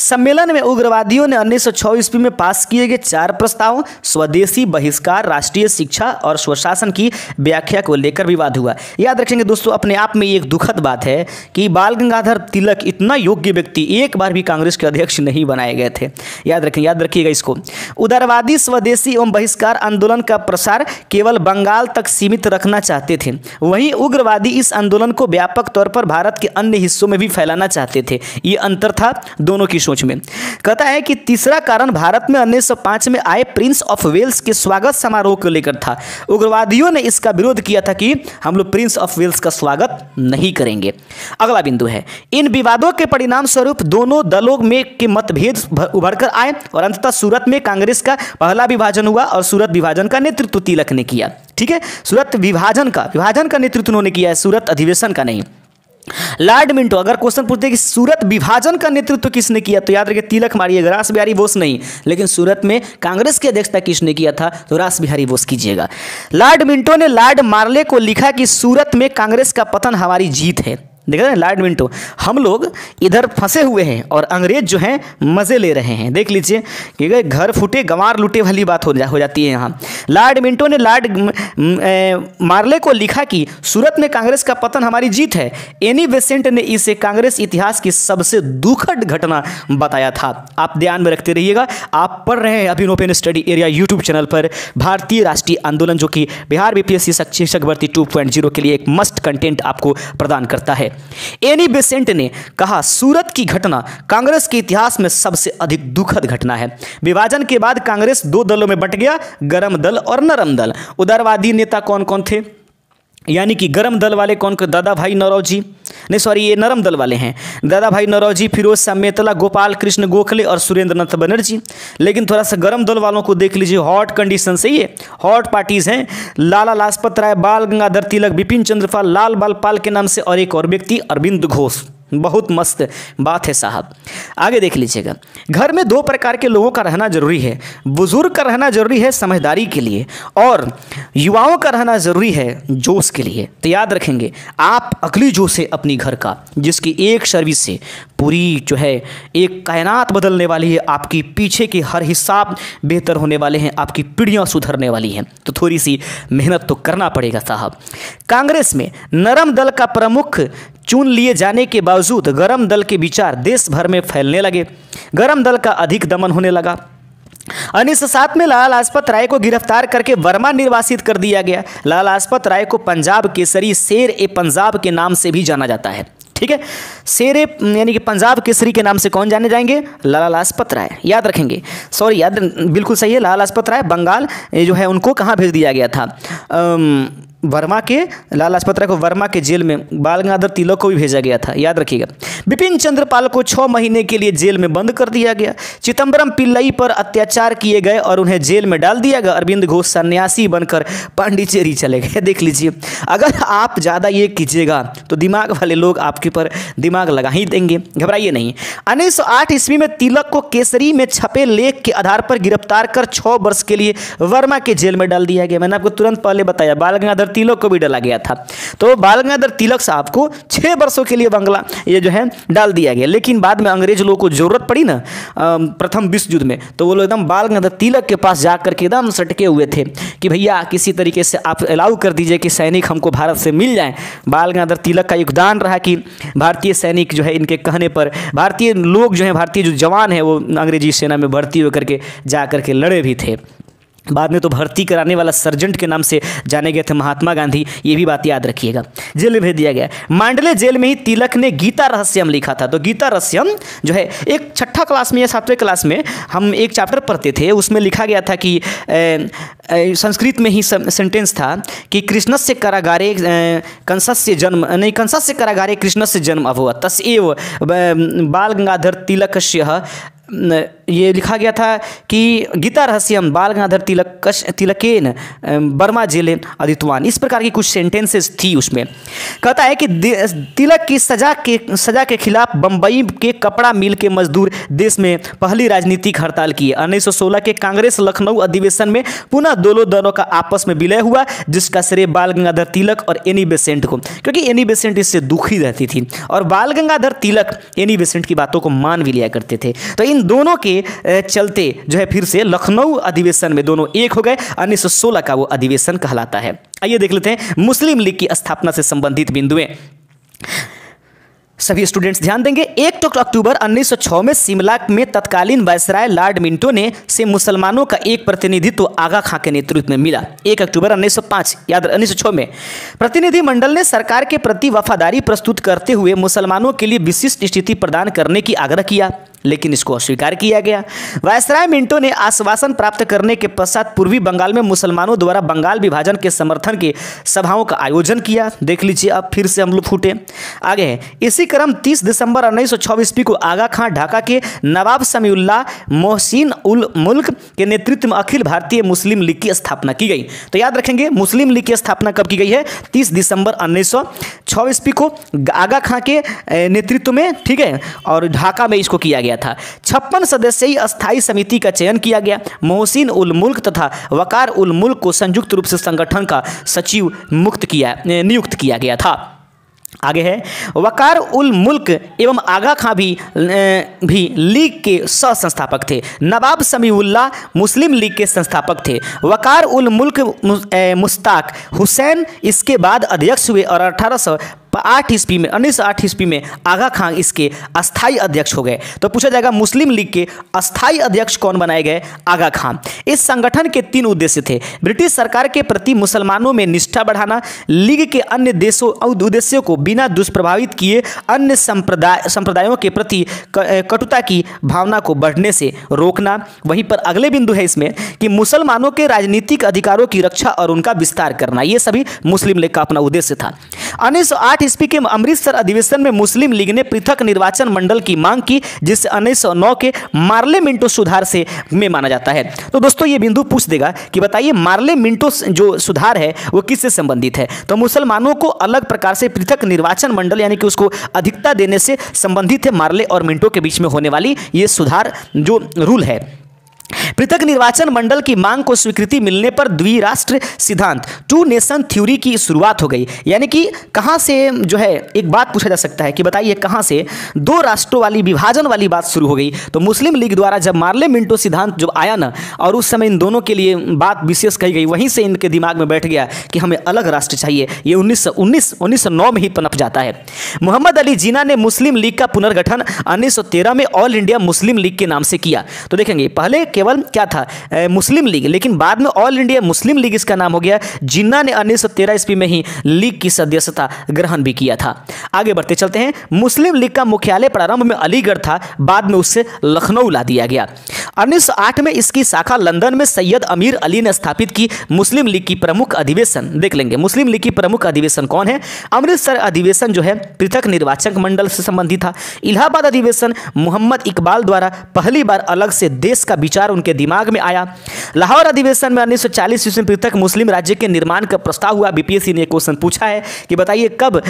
सम्मेलन में उग्रवादियों ने 1906 ईस्वी में पास किए गए 4 प्रस्ताव, स्वदेशी बहिष्कार, राष्ट्रीय शिक्षा और स्वशासन की व्याख्या को लेकर विवाद हुआ। याद रखेंगे दोस्तों, अपने आप में एक दुखद बात है कि बाल गंगाधर तिलक इतना योग्य व्यक्ति एक बार भी कांग्रेस के अध्यक्ष नहीं बनाए गए थे। याद रखिएगा इसको। उदारवादी स्वदेशी एवं बहिष्कार आंदोलन का प्रसार केवल बंगाल तक सीमित रखना चाहते थे, वहीं उग्रवादी इस आंदोलन को व्यापक तौर पर भारत के अन्य हिस्सों में भी फैलाना चाहते थे। ये अंतर था दोनों की सोच में। कहता है कि तीसरा कारण भारत में 1905 में आए प्रिंस ऑफ वेल्स के स्वागत समारोह को लेकर था। उग्रवादियों ने इसका विरोध किया था कि हम लोग प्रिंस ऑफ वेल्स का स्वागत नहीं करेंगे। अगला बिंदु है, इन विवादों के परिणाम स्वरूप दोनों दलों में के मतभेद उभर कर आए और अंततः सूरत में कांग्रेस का पहला विभाजन हुआ और सूरत विभाजन का नेतृत्व तिलक ने किया। ठीक है, सूरत विभाजन का नेतृत्व उन्होंने किया है, सूरत अधिवेशन का नहीं। लॉर्ड मिंटो, अगर क्वेश्चन पूछते हैं कि सूरत विभाजन का नेतृत्व किसने किया, तो याद रखिए तिलक मारिएगा, रास बिहारी बोस नहीं। लेकिन सूरत में कांग्रेस की अध्यक्षता किसने किया था, तो रास बिहारी बोस कीजिएगा। लॉर्ड मिंटो ने लॉर्ड मार्ले को लिखा कि सूरत में कांग्रेस का पतन हमारी जीत है। देख रहे हैं लॉर्ड मिंटो, हम लोग इधर फंसे हुए हैं और अंग्रेज जो हैं मज़े ले रहे हैं। देख लीजिए कि घर फूटे गंवार लूटे वाली बात हो जाती है यहाँ। लॉर्ड मिंटो ने लॉर्ड मार्ले को लिखा कि सूरत में कांग्रेस का पतन हमारी जीत है। एनी बेसेंट ने इसे कांग्रेस इतिहास की सबसे दुखद घटना बताया था। आप ध्यान में रखते रहिएगा। आप पढ़ रहे हैं Abhinav open study area YouTube channel पर भारतीय राष्ट्रीय आंदोलन, जो कि बिहार बीपीएससी शिक्षक भर्ती 2.0 के लिए एक मस्ट कंटेंट आपको प्रदान करता है। एनी बेसेंट ने कहा सूरत की घटना कांग्रेस के इतिहास में सबसे अधिक दुखद घटना है। विभाजन के बाद कांग्रेस दो दलों में बंट गया, गर्म दल और नरम दल। उदारवादी नेता कौन कौन थे, यानी कि गर्म दल वाले कौन, दादा भाई नौरोजी, नहीं सॉरी ये नरम दल वाले हैं, दादा भाई नौरोजी, फिरोज शाह मेहता, गोपाल कृष्ण गोखले और सुरेंद्र नाथ बनर्जी। लेकिन थोड़ा सा गर्म दल वालों को देख लीजिए, हॉट कंडीशन से, ये हॉट पार्टीज हैं, लाला लाजपत राय, बाल गंगाधर तिलक, बिपिन चंद्र पाल, लाल बाल पाल के नाम से और एक और व्यक्ति अरविंद घोष। बहुत मस्त बात है साहब। आगे देख लीजिएगा, घर में दो प्रकार के लोगों का रहना जरूरी है। बुजुर्ग का रहना जरूरी है समझदारी के लिए, और युवाओं का रहना जरूरी है जोश के लिए। तो याद रखेंगे, आप अगली जोश है अपनी घर का, जिसकी एक सर्विस से पूरी जो है एक कायनात बदलने वाली है। आपकी पीछे के हर हिसाब बेहतर होने वाले हैं, आपकी पीढ़ियाँ सुधरने वाली हैं। तो थोड़ी सी मेहनत तो करना पड़ेगा साहब। कांग्रेस में नरम दल का प्रमुख चुन लिए जाने के बावजूद गरम दल के विचार देश भर में फैलने लगे। गरम दल का अधिक दमन होने लगा। 1907 में लाला लाजपत राय को गिरफ्तार करके वर्मा निर्वासित कर दिया गया। लाला लाजपत राय को पंजाब केसरी, शेर ए पंजाब के नाम से भी जाना जाता है। ठीक है, शेरे यानी कि पंजाब केसरी के नाम से कौन जाने जाएंगे, लाला लाजपत राय। याद रखेंगे, सॉरी याद बिल्कुल सही है, लाला लाजपत राय बंगाल जो है उनको कहाँ भेज दिया गया था, वर्मा के, लाला लाजपत राय को वर्मा के जेल में, बाल गंगाधर तिलक को भी भेजा गया था। याद रखिएगा। बिपिन चंद्र पाल को 6 महीने के लिए जेल में बंद कर दिया गया। चिदम्बरम पिल्लई पर अत्याचार किए गए और उन्हें जेल में डाल दिया गया। अरविंद घोष सन्यासी बनकर पांडिचेरी चले गए। देख लीजिए, अगर आप ज़्यादा ये कीजिएगा तो दिमाग वाले लोग आपके पर दिमाग लगा ही देंगे, घबराइए नहीं। 1908 ईस्वी में तिलक को केसरी में छपे लेख के आधार पर गिरफ्तार कर 6 वर्ष के लिए वर्मा के जेल में डाल दिया गया। मैंने आपको तुरंत पहले बताया, बाल गंगाधर तिलक को भी डाला गया था। तो बाल गंगाधर तिलक साहब को 6 वर्षों के लिए बंगला ये जो है डाल दिया गया। लेकिन बाद में अंग्रेज लोगों को जरूरत पड़ी ना प्रथम विश्व युद्ध में, तो वो लोग एकदम बाल गंगाधर तिलक के पास जाकर के एकदम सटके हुए थे कि भैया किसी तरीके से आप अलाउ कर दीजिए कि सैनिक हमको भारत से मिल जाएं। बाल गंगाधर तिलक का योगदान रहा कि भारतीय सैनिक जो है इनके कहने पर, भारतीय लोग जो है, भारतीय जो जवान है वो अंग्रेजी सेना में भर्ती होकर के जा करके लड़े भी थे। बाद में तो भर्ती कराने वाला सर्जेंट के नाम से जाने गए थे महात्मा गांधी। ये भी बात याद रखिएगा। जेल में भेज दिया गया। मांडले जेल में ही तिलक ने गीता रहस्यम लिखा था। तो गीता रहस्यम जो है एक 6ठा क्लास में या 7वें क्लास में हम एक चैप्टर पढ़ते थे, उसमें लिखा गया था कि संस्कृत में ही सेंटेंस था कि कृष्णस्य कारागारे कंसस्य जन्म, नहीं कंसस्य कारागारे कृष्णस्य जन्म अभवत् तस्एव बाल गंगाधर तिलकस्य, ये लिखा गया था कि गीता रहस्यम बाल गंगाधर तिलकेन बर्मा जेले अदितवान। इस प्रकार की कुछ सेंटेंसेस थी उसमें। कहता है कि तिलक की सजा के खिलाफ बम्बई के कपड़ा मिल के मजदूर देश में पहली राजनीतिक हड़ताल की। 1916 के कांग्रेस लखनऊ अधिवेशन में पुनः दोनों दलों का आपस में विलय हुआ, जिसका श्रेय बाल गंगाधर तिलक और एनी बेसेंट को, क्योंकि एनी बेसेंट इससे दुखी रहती थी और बाल गंगाधर तिलक एनी बेसेंट की बातों को मान भी लिया करते थे। तो इन दोनों के चलते जो है फिर से लखनऊ अधिवेशन में दोनों एक हो गए। 1916 का वो अधिवेशन कहलाता है। आइए देख लेते हैं मुस्लिम लीग की स्थापना से संबंधित बिंदुएं। सभी स्टूडेंट्स ध्यान देंगे। 1 अक्टूबर 1906 में शिमला में तत्कालीन वायसराय लॉर्ड मिंटो ने से मुसलमानों का एक प्रतिनिधित्व आगा खां के नेतृत्व में मिला। 1 अक्टूबर 1906 में प्रतिनिधि मंडल ने सरकार के प्रति वफादारी प्रस्तुत करते हुए मुसलमानों के लिए विशिष्ट स्थिति प्रदान करने की आग्रह किया, लेकिन इसको अस्वीकार किया गया। वायसराय मिंटो ने आश्वासन प्राप्त करने के पश्चात पूर्वी बंगाल में मुसलमानों द्वारा बंगाल विभाजन के समर्थन की सभाओं का आयोजन किया। देख लीजिए, अब फिर से हम लोग फूटे। आगे है, इसी क्रम 30 दिसंबर 1906 ईस्वी को आगा खां ढाका के नवाब समीउल्लाह मोहसिन उल मुल्क के नेतृत्व में अखिल भारतीय मुस्लिम लीग की स्थापना की गई। तो याद रखेंगे, मुस्लिम लीग की स्थापना कब की गई है? 30 दिसंबर 1906 ईस्वी को आगा खां के नेतृत्व में, ठीक है, और ढाका में इसको किया गया था। 56 सदस्यीय अस्थायी समिति का चयन किया गया। मोहसिन उल मुल्क तथा वकार उल मुल्क को संयुक्त रूप से संगठन का सचिव नियुक्त किया गया था। आगे है, वकार उल मुल्क एवं आगा खां भी लीग के सह संस्थापक थे। नवाब समीउल्लाह मुस्लिम लीग के संस्थापक थे। वकार उल मुल्क मुश्ताक हुसैन इसके बाद अध्यक्ष हुए और 1908 ईस्वी में आगा खां इसके अस्थाई अध्यक्ष हो गए। तो पूछा जाएगा, मुस्लिम लीग के अस्थाई अध्यक्ष कौन बनाए गए? आगा खां। इस संगठन के 3 उद्देश्य थे: ब्रिटिश सरकार के प्रति मुसलमानों में निष्ठा बढ़ाना, लीग के अन्य देशों उद्देश्यों को बिना दुष्प्रभावित किए अन्य संप्रदायों के प्रति कटुता की भावना को बढ़ने से रोकना। वहीं पर अगले बिंदु है इसमें कि मुसलमानों के राजनीतिक अधिकारों की रक्षा और उनका विस्तार करना। ये सभी मुस्लिम लीग का अपना उद्देश्य था। 1908 ईस्वी के अमृतसर अधिवेशन में मुस्लिम लीग ने पृथक निर्वाचन मंडल की मांग की, जिसे 1909 के मार्ले मिंटो सुधार से में माना जाता है। तो दोस्तों, ये बिंदु पूछ देगा कि बताइए मार्ले मिंटो जो सुधार है वो किससे संबंधित है? तो मुसलमानों को अलग प्रकार से पृथक निर्वाचन मंडल यानी कि उसको अधिकता देने से संबंधित है मार्ले और मिंटो के बीच में होने वाली ये सुधार जो रूल है। पृथक निर्वाचन मंडल की मांग को स्वीकृति मिलने पर द्विराष्ट्र सिद्धांत 2 नेशन थ्योरी की शुरुआत हो गई। यानी कि कहां से जो है, एक बात पूछा जा सकता है कि बताइए कहां से 2 राष्ट्रों वाली विभाजन वाली बात शुरू हो गई? तो मुस्लिम लीग द्वारा जब मार्ले मिंटो सिद्धांत जब आया ना, और उस समय इन दोनों के लिए बात विशेष कही गई, वहीं से इनके दिमाग में बैठ गया कि हमें अलग राष्ट्र चाहिए। ये 1909 में ही पनप जाता है। मोहम्मद अली जिन्ना ने मुस्लिम लीग का पुनर्गठन 1913 में ऑल इंडिया मुस्लिम लीग के नाम से किया। तो देखेंगे, पहले केवल क्या था? मुस्लिम लीग, लेकिन बाद में ऑल इंडिया मुस्लिम लीग इसका नाम हो गया। जिन्ना ने 1913 ईस्वी में ही लीग की सदस्यता ग्रहण भी किया था। आगे बढ़ते चलते हैं। मुस्लिम लीग का मुख्यालय प्रारंभ में अलीगढ़ था, बाद में उससे लखनऊ ला दिया गया। 1908 में इसकी शाखा लंदन में सैयद अमीर अली ने स्थापित की। मुस्लिम लीग की प्रमुख अधिवेशन देख लेंगे। मुस्लिम लीग की प्रमुख अधिवेशन कौन है? अमृतसर अधिवेशन जो है पृथक निर्वाचक मंडल से संबंधित था। इलाहाबाद अधिवेशन मुहम्मद इकबाल द्वारा पहली बार अलग से देश का विचार उनके दिमाग में आया। लाहौर अधिवेशन में 1940 ईस्वी में पृथक मुस्लिम राज्य के निर्माण का प्रस्ताव हुआ। बीपीएससी ने क्वेश्चन पूछा है कि बताइए कब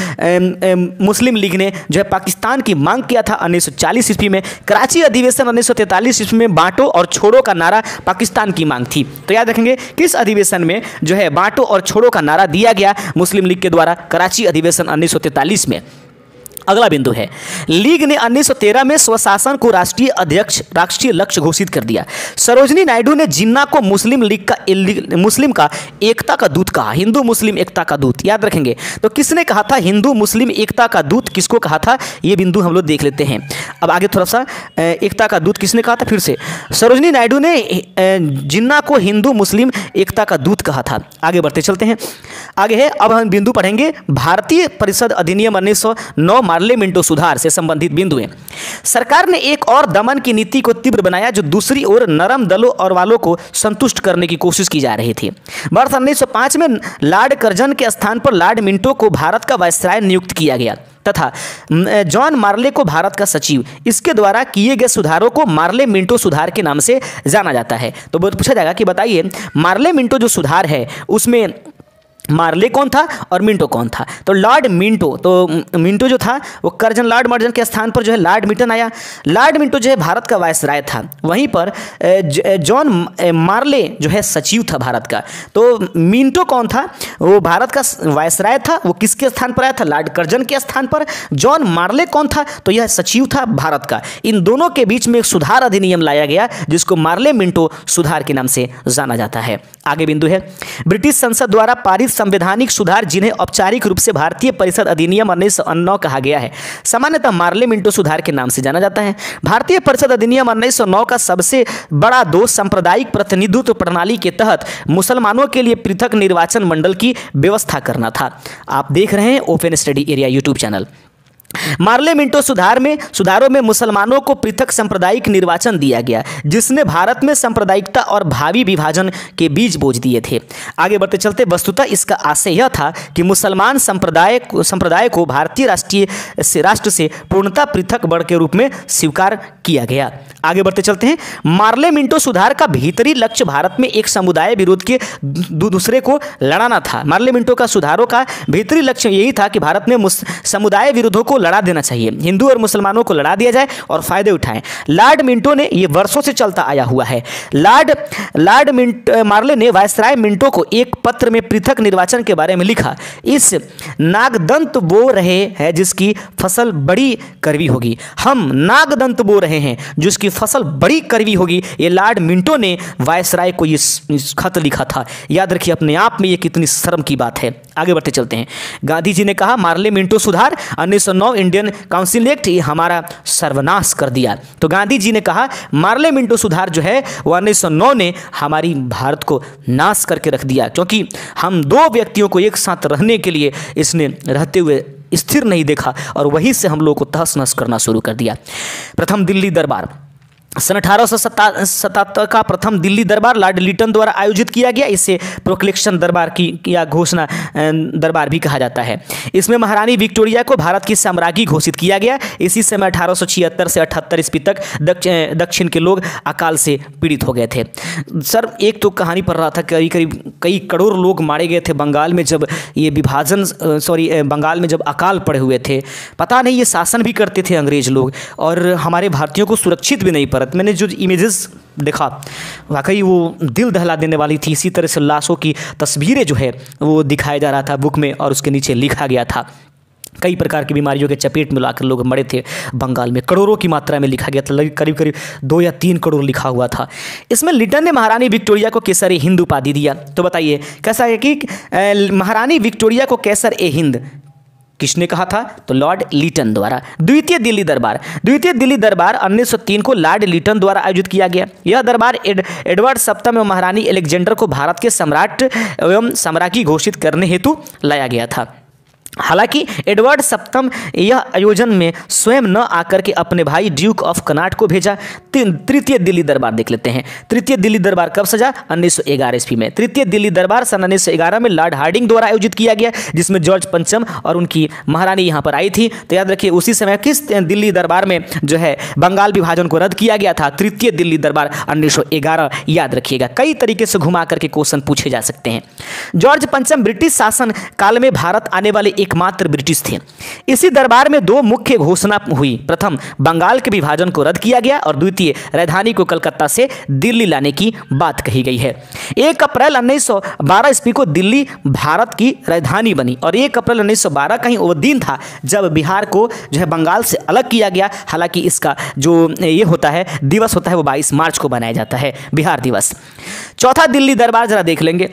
मुस्लिम लीग ने जो है पाकिस्तान की मांग किया था? 1940 ईस्वी में। कराची अधिवेशन 1943 ईस्वी में बांटो और छोड़ो का नारा पाकिस्तान की मांग थी। तो याद रखेंगे किस अधिवेशन में जो है बांटो और छोड़ो का नारा दिया गया मुस्लिम लीग के द्वारा? कराची अधिवेशन 1943 में। अगला बिंदु है, लीग ने 1913 में स्वशासन को राष्ट्रीय लक्ष्य घोषित कर दिया। सरोजनी नायडू ने जिन्ना को मुस्लिम का एकता का दूत कहा। हिंदू मुस्लिम एकता का दूत याद रखेंगे। तो किसने कहा था हिंदू मुस्लिम एकता का दूत? किसको कहा था? ये बिंदु हम लोग देख लेते हैं। अब आगे थोड़ा सा, एकता का दूत किसने कहा था? फिर से सरोजनी नायडू ने जिन्ना को हिंदू मुस्लिम एकता का दूत कहा था। आगे बढ़ते चलते हैं। आगे है, अब हम बिंदु पढ़ेंगे भारतीय परिषद अधिनियम 1909 मार्ले मिंटो सुधार से संबंधित बिंदु हैं। सरकार ने एक और दमन की नीति को तीव्र बनाया, जो दूसरी ओर नरम दलों और वालों को संतुष्ट करने की कोशिश की जा रही थी। वर्ष 1905 में लॉर्ड कर्जन के स्थान पर लॉर्ड मिंटो को भारत का वायसराय नियुक्त किया गया तथा जॉन मार्ले को भारत का सचिव। इसके द्वारा किए गए सुधारों को मार्ले मिंटो सुधार के नाम से जाना जाता है। तो पूछा जाएगा कि बताइए मार्ले मिंटो जो सुधार है उसमें मार्ले कौन था और मिंटो कौन था? तो लॉर्ड मिंटो, तो मिंटो जो था वो कर्जन लॉर्ड मर्जन के स्थान पर जो है लॉर्ड मिंटन आया। लॉर्ड मिंटो जो है भारत का वायसराय था, वहीं पर जॉन मार्ले जो है सचिव था भारत का। तो मिंटो कौन था? वो भारत का वायसराय था। वो किसके स्थान पर आया था? लॉर्ड कर्जन के स्थान पर। जॉन मार्ले कौन था? तो यह सचिव था भारत का। इन दोनों के बीच में एक सुधार अधिनियम लाया गया जिसको मार्ले मिंटो सुधार के नाम से जाना जाता है। आगे बिंदु है, ब्रिटिश संसद द्वारा पारित संवैधानिक सुधार जिन्हें औपचारिक रूप से भारतीय परिषद अधिनियम 1909 कहा गया है, सामान्यतः मार्ले मिंटो सुधार के नाम से जाना जाता है। भारतीय परिषद अधिनियम 1909 का सबसे बड़ा दोष सांप्रदायिक प्रतिनिधित्व प्रणाली के तहत मुसलमानों के लिए पृथक निर्वाचन मंडल की व्यवस्था करना था। आप देख रहे हैं open study area YouTube channel. Morley Minto सुधारों में मुसलमानों को पृथक सांप्रदायिक निर्वाचन दिया गया, जिसने भारत में सांप्रदायिकता और भावी विभाजन के बीज बोझ दिए थे। आगे बढ़ते चलते, वस्तुतः इसका आशय यह था कि मुसलमान संप्रदाय को भारतीय राष्ट्र से पूर्णतः पृथक वर्ग के रूप में स्वीकार किया गया। आगे बढ़ते चलते हैं, मार्ले मिंटो सुधार का भीतरी लक्ष्य भारत में एक समुदाय विरोध के दूसरे को लड़ाना था। मार्ले मिंटो का सुधारों का भीतरी लक्ष्य यही था कि भारत में समुदाय विरोधों को लड़ा देना चाहिए, हिंदू और मुसलमानों को लड़ा दिया जाए और फायदे उठाएं। लॉर्ड मिंटो ने, ये वर्षों से चलता आया हुआ है, मार्ले ने वायसराय मिंटो को एक पत्र में पृथक निर्वाचन के बारे में लिखा। इस नागदंत बो रहे हैं जिसकी फसल बड़ी कड़वी होगी, हम नागदंत बो रहे हैं जिसकी फसल बड़ी कड़वी होगी, ये लॉर्ड मिंटो ने वायसराय को ये खत लिखा था। याद रखिए, अपने आप में ये कितनी शर्म की बात है। आगे बढ़ते चलते हैं, गांधी जी ने कहा मार्ले मिंटो सुधार 1909 इंडियन काउंसिल एक्ट ये हमारा सर्वनाश कर दिया। तो गांधी जी ने कहा मार्ले मिंटो सुधार जो है वो 1909 ने हमारी भारत को नाश करके रख दिया, क्योंकि हम दो व्यक्तियों को एक साथ रहने के लिए इसने रहते हुए स्थिर नहीं देखा और वहीं से हम लोगों को तहस नहस करना शुरू कर दिया। प्रथम दिल्ली दरबार सन 1877 का प्रथम दिल्ली दरबार लॉर्ड लिटन द्वारा आयोजित किया गया। इसे प्रोक्लेमेशन दरबार की या घोषणा दरबार भी कहा जाता है। इसमें महारानी विक्टोरिया को भारत की साम्राज्ञी घोषित किया गया। इसी समय 1876 से 78 ईस्वी तक दक्षिण के लोग अकाल से पीड़ित हो गए थे। सर, एक तो कहानी पढ़ रहा था, कई करोड़ लोग मारे गए थे बंगाल में जब ये बंगाल में जब अकाल पड़े हुए थे। पता नहीं ये शासन भी करते थे अंग्रेज लोग और हमारे भारतीयों को सुरक्षित भी नहीं। मैंने जो इमेजेस देखा वाकई वो दिल दहला देने वाली थी। इसी तरह से लाशों की तस्वीरें जो है वो दिखाया जा रहा था बुक में और उसके नीचे लिखा गया था। कई प्रकार की बीमारियों के चपेट में लाकर लोग मरे थे बंगाल में, करोड़ों की मात्रा में लिखा गया था, करीब 2 या 3 करोड़ लिखा हुआ था। इसमें लिटन ने महारानी विक्टोरिया को केसर ए हिंद उपाधि दिया। तो बताइए कैसा है कि महारानी विक्टोरिया को केसर ए हिंद किसने कहा था? तो लॉर्ड लिटन द्वारा। द्वितीय दिल्ली दरबार 1903 को लॉर्ड लिटन द्वारा आयोजित किया गया। यह दरबार एडवर्ड सप्तम एवं महारानी अलेक्जेंडर को भारत के सम्राट एवं साम्राज्ञी घोषित करने हेतु लाया गया था। हालांकि एडवर्ड सप्तम यह आयोजन में स्वयं न आकर के अपने भाई ड्यूक ऑफ कनाट को भेजा। तृतीय दिल्ली दरबार देख लेते हैं। तृतीय दिल्ली दरबार कब सजा? 1911 ईस्वी में। तृतीय दिल्ली दरबार सन 1911 में लॉर्ड हार्डिंग द्वारा आयोजित किया गया, जिसमें जॉर्ज पंचम और उनकी महारानी यहाँ पर आई थी। तो याद रखिए उसी समय किस दिल्ली दरबार में जो है बंगाल विभाजन को रद्द किया गया था? तृतीय दिल्ली दरबार 1911। याद रखिएगा, कई तरीके से घुमा करके क्वेश्चन पूछे जा सकते हैं। जॉर्ज पंचम ब्रिटिश शासन काल में भारत आने वाले एकमात्र ब्रिटिश थे। इसी दरबार में 2 मुख्य घोषणा हुई। प्रथम, बंगाल के विभाजन को रद्द किया गया और द्वितीय, राजधानी को कलकत्ता से दिल्ली लाने की बात कही गई है। 1 अप्रैल 1912 ईस्वी को दिल्ली भारत की राजधानी बनी और 1 अप्रैल 1912 का ही वो दिन था जब बिहार को जो है बंगाल से अलग किया गया। हालांकि इसका जो ये होता है दिवस होता है वो 22 मार्च को मनाया जाता है, बिहार दिवस। चौथा दिल्ली दरबार जरा देख लेंगे।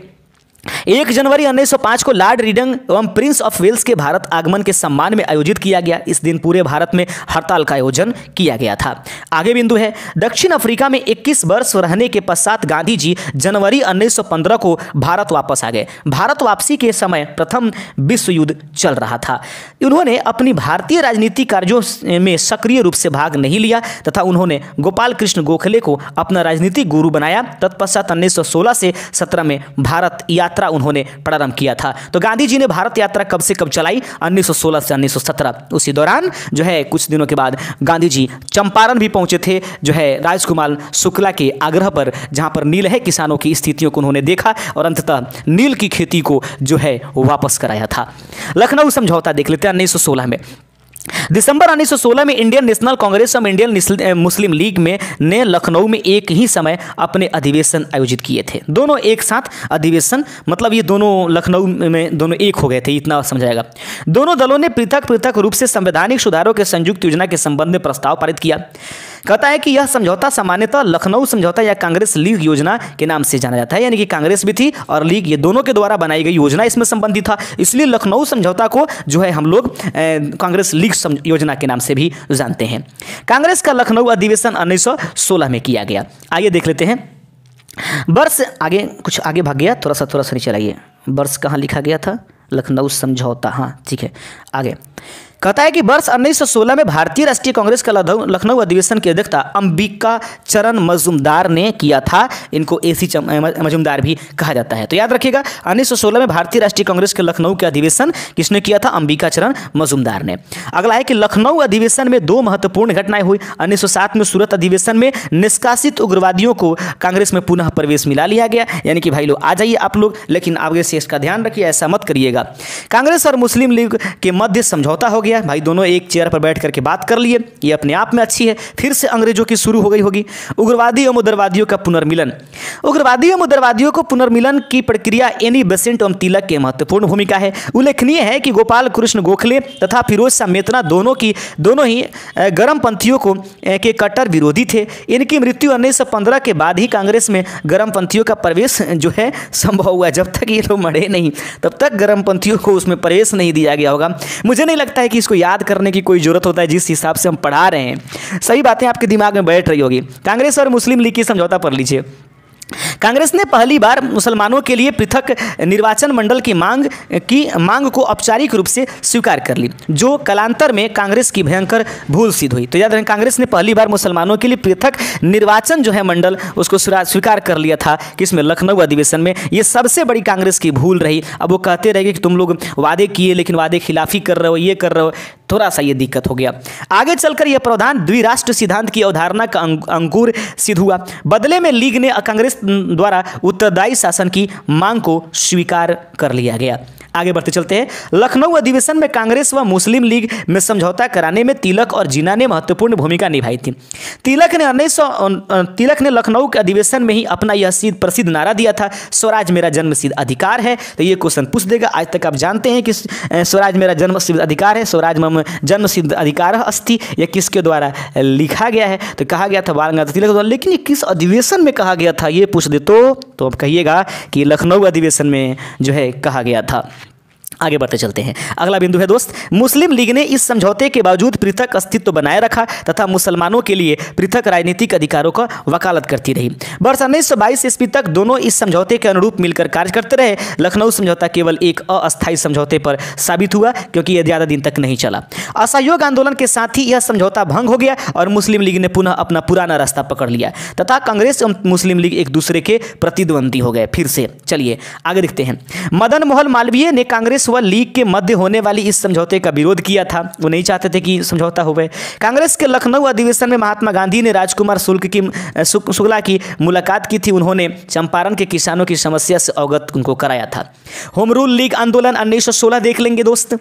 1 जनवरी 1905 को लॉर्ड रिडंग एवं प्रिंस ऑफ वेल्स के भारत आगमन के सम्मान में आयोजित किया गया। इस दिन पूरे भारत में हड़ताल का आयोजन किया गया था। आगे बिंदु है, दक्षिण अफ्रीका में 21 वर्ष रहने के पश्चात गांधी जी जनवरी 1915 को भारत वापस आ गए। भारत वापसी के समय प्रथम विश्व युद्ध चल रहा था। उन्होंने अपनी भारतीय राजनीतिक कार्यों में सक्रिय रूप से भाग नहीं लिया तथा उन्होंने गोपाल कृष्ण गोखले को अपना राजनीतिक गुरु बनाया। तत्पश्चात 1916 से 17 में भारत यात्रा उन्होंने प्रारंभ किया था। तो गांधी जी ने भारत यात्रा कब से कब चलाई? 1916 से 1917। उसी दौरान जो है कुछ दिनों के बाद गांधी जी चंपारण भी पहुंचे थे, जो है राजकुमार शुक्ला के आग्रह पर, जहां पर नील है किसानों की स्थितियों को उन्होंने देखा और अंततः नील की खेती को जो है वापस कराया था। लखनऊ समझौता देख लेते हैं 1916 में। दिसंबर 1916 में इंडियन नेशनल कांग्रेस और इंडियन मुस्लिम लीग में ने लखनऊ में एक ही समय अपने अधिवेशन आयोजित किए थे। दोनों एक साथ अधिवेशन, मतलब ये दोनों लखनऊ में दोनों एक हो गए थे, इतना समझाएगा। दोनों दलों ने पृथक पृथक रूप से संवैधानिक सुधारों के संयुक्त योजना के संबंध में प्रस्ताव पारित किया। कहता है कि यह समझौता सामान्यतः लखनऊ समझौता या कांग्रेस लीग योजना के नाम से जाना जाता है, यानी कि कांग्रेस भी थी और लीग, ये दोनों के द्वारा बनाई गई योजना इसमें संबंधित था, इसलिए लखनऊ समझौता को जो है हम लोग कांग्रेस लीग योजना के नाम से भी जानते हैं। कांग्रेस का लखनऊ अधिवेशन 1916 में किया गया। आइए देख लेते हैं वर्ष, आगे कुछ आगे भाग गया, थोड़ा सा नीचे लाइए, वर्ष कहाँ लिखा गया था, लखनऊ समझौता, हाँ ठीक है। आगे कहता है कि वर्ष 1916 में भारतीय राष्ट्रीय कांग्रेस का लखनऊ अधिवेशन की अध्यक्षता अंबिका चरण मजूमदार ने किया था। इनको एसी मजूमदार भी कहा जाता है। तो याद रखिएगा 1916 में भारतीय राष्ट्रीय कांग्रेस के लखनऊ के अधिवेशन किसने किया था? अंबिका चरण मजूमदार ने। अगला है कि लखनऊ अधिवेशन में दो महत्वपूर्ण घटनाएं हुई। 1907 में सूरत अधिवेशन में निष्कासित उग्रवादियों को कांग्रेस में पुनः प्रवेश मिला लिया गया, यानी कि भाई लोग आ जाइए आप लोग, लेकिन आगे से इसका ध्यान रखिए, ऐसा मत करिएगा। कांग्रेस और मुस्लिम लीग के मध्य समझौता हो गया, भाई दोनों एक चेयर पर बैठ करके बात कर लिए, ये अपने आप में अच्छी है। फिर से अंग्रेजों की शुरू हो गई होगी। उग्रवादी एवं उग्रवादियों का पुनर्मिलन। उग्रवादी एवं उग्रवादियों को पुनर्मिलन की प्रक्रिया एनी बेसेंट एवं तिलक की महत्वपूर्ण भूमिका है। उल्लेखनीय है कि गोपाल कृष्ण गोखले तथा फिरोज शाह मेहता दोनों ही गर्मपंथियों के कट्टर विरोधी थे। इनकी मृत्यु 1915 के बाद ही कांग्रेस में गर्मपंथियों का प्रवेश जो है संभव हुआ। जब तक ये लोग मरे नहीं तब तक गर्मपंथियों को उसमें प्रवेश नहीं दिया गया होगा। मुझे नहीं लगता है कि इसको याद करने की कोई जरूरत होता है, जिस हिसाब से हम पढ़ा रहे हैं सही बातें आपके दिमाग में बैठ रही होगी। कांग्रेस और मुस्लिम लीग की समझौता पढ़ लीजिए। कांग्रेस ने पहली बार मुसलमानों के लिए पृथक निर्वाचन मंडल की मांग को औपचारिक रूप से स्वीकार कर ली, जो कालांतर में कांग्रेस की भयंकर भूल सिद्ध हुई। तो याद रखें, कांग्रेस ने पहली बार मुसलमानों के लिए पृथक निर्वाचन जो है मंडल उसको स्वीकार कर लिया था, किसमें? लखनऊ अधिवेशन में। ये सबसे बड़ी कांग्रेस की भूल रही। अब वो कहते रहेंगे कि तुम लोग वादे किए लेकिन वादे खिलाफी कर रहे हो, ये कर रहे हो, थोड़ा सा ये दिक्कत हो गया। आगे चलकर यह प्रावधान द्विराष्ट्र सिद्धांत की अवधारणा का अंकुर सिद्ध हुआ। बदले में लीग ने कांग्रेस द्वारा उत्तरदायी शासन की मांग को स्वीकार कर लिया गया। आगे बढ़ते चलते हैं। लखनऊ अधिवेशन में कांग्रेस व मुस्लिम लीग में समझौता कराने में तिलक और जिन्ना ने महत्वपूर्ण भूमिका निभाई थी। तिलक ने लखनऊ के अधिवेशन में ही अपना यह प्रसिद्ध नारा दिया था, स्वराज मेरा जन्मसिद्ध अधिकार है। तो ये क्वेश्चन पूछ देगा। आज तक आप जानते हैं कि स्वराज मेरा जन्मसिद्ध अधिकार है, स्वराज मम जन्मसिद्ध अधिकार अस्ति, यह किसके द्वारा लिखा गया है? तो कहा गया था बाल गंगाधर तिलक द्वारा। लेकिन ये किस अधिवेशन में कहा गया था, ये पूछ दे तो अब कहिएगा कि लखनऊ अधिवेशन में जो है कहा गया था। आगे बढ़ते चलते हैं। अगला बिंदु है दोस्त, मुस्लिम लीग ने इस समझौते के बावजूद पृथक अस्तित्व बनाए रखा तथा मुसलमानों के लिए पृथक राजनीतिक अधिकारों का वकालत करती रही। वर्ष 1922 ईस्वी तक दोनों इस समझौते के अनुरूप मिलकर कार्य करते रहे। लखनऊ समझौता केवल एक अस्थायी समझौते पर साबित हुआ, क्योंकि यह ज़्यादा दिन तक नहीं चला। असहयोग आंदोलन के साथ ही यह समझौता भंग हो गया और मुस्लिम लीग ने पुनः अपना पुराना रास्ता पकड़ लिया तथा कांग्रेस एवं मुस्लिम लीग एक दूसरे के प्रतिद्वंदी हो गए फिर से। चलिए आगे देखते हैं। मदन मोहन मालवीय ने कांग्रेस व लीग के मध्य होने वाली इस समझौते का विरोध किया था। वो नहीं चाहते थे कि समझौता हो गए। कांग्रेस के लखनऊ अधिवेशन में महात्मा गांधी ने राजकुमार शुक्ला की मुलाकात की थी। उन्होंने चंपारण के किसानों की समस्या से अवगत उनको कराया था। होम रूल लीग आंदोलन 1916 देख लेंगे दोस्त।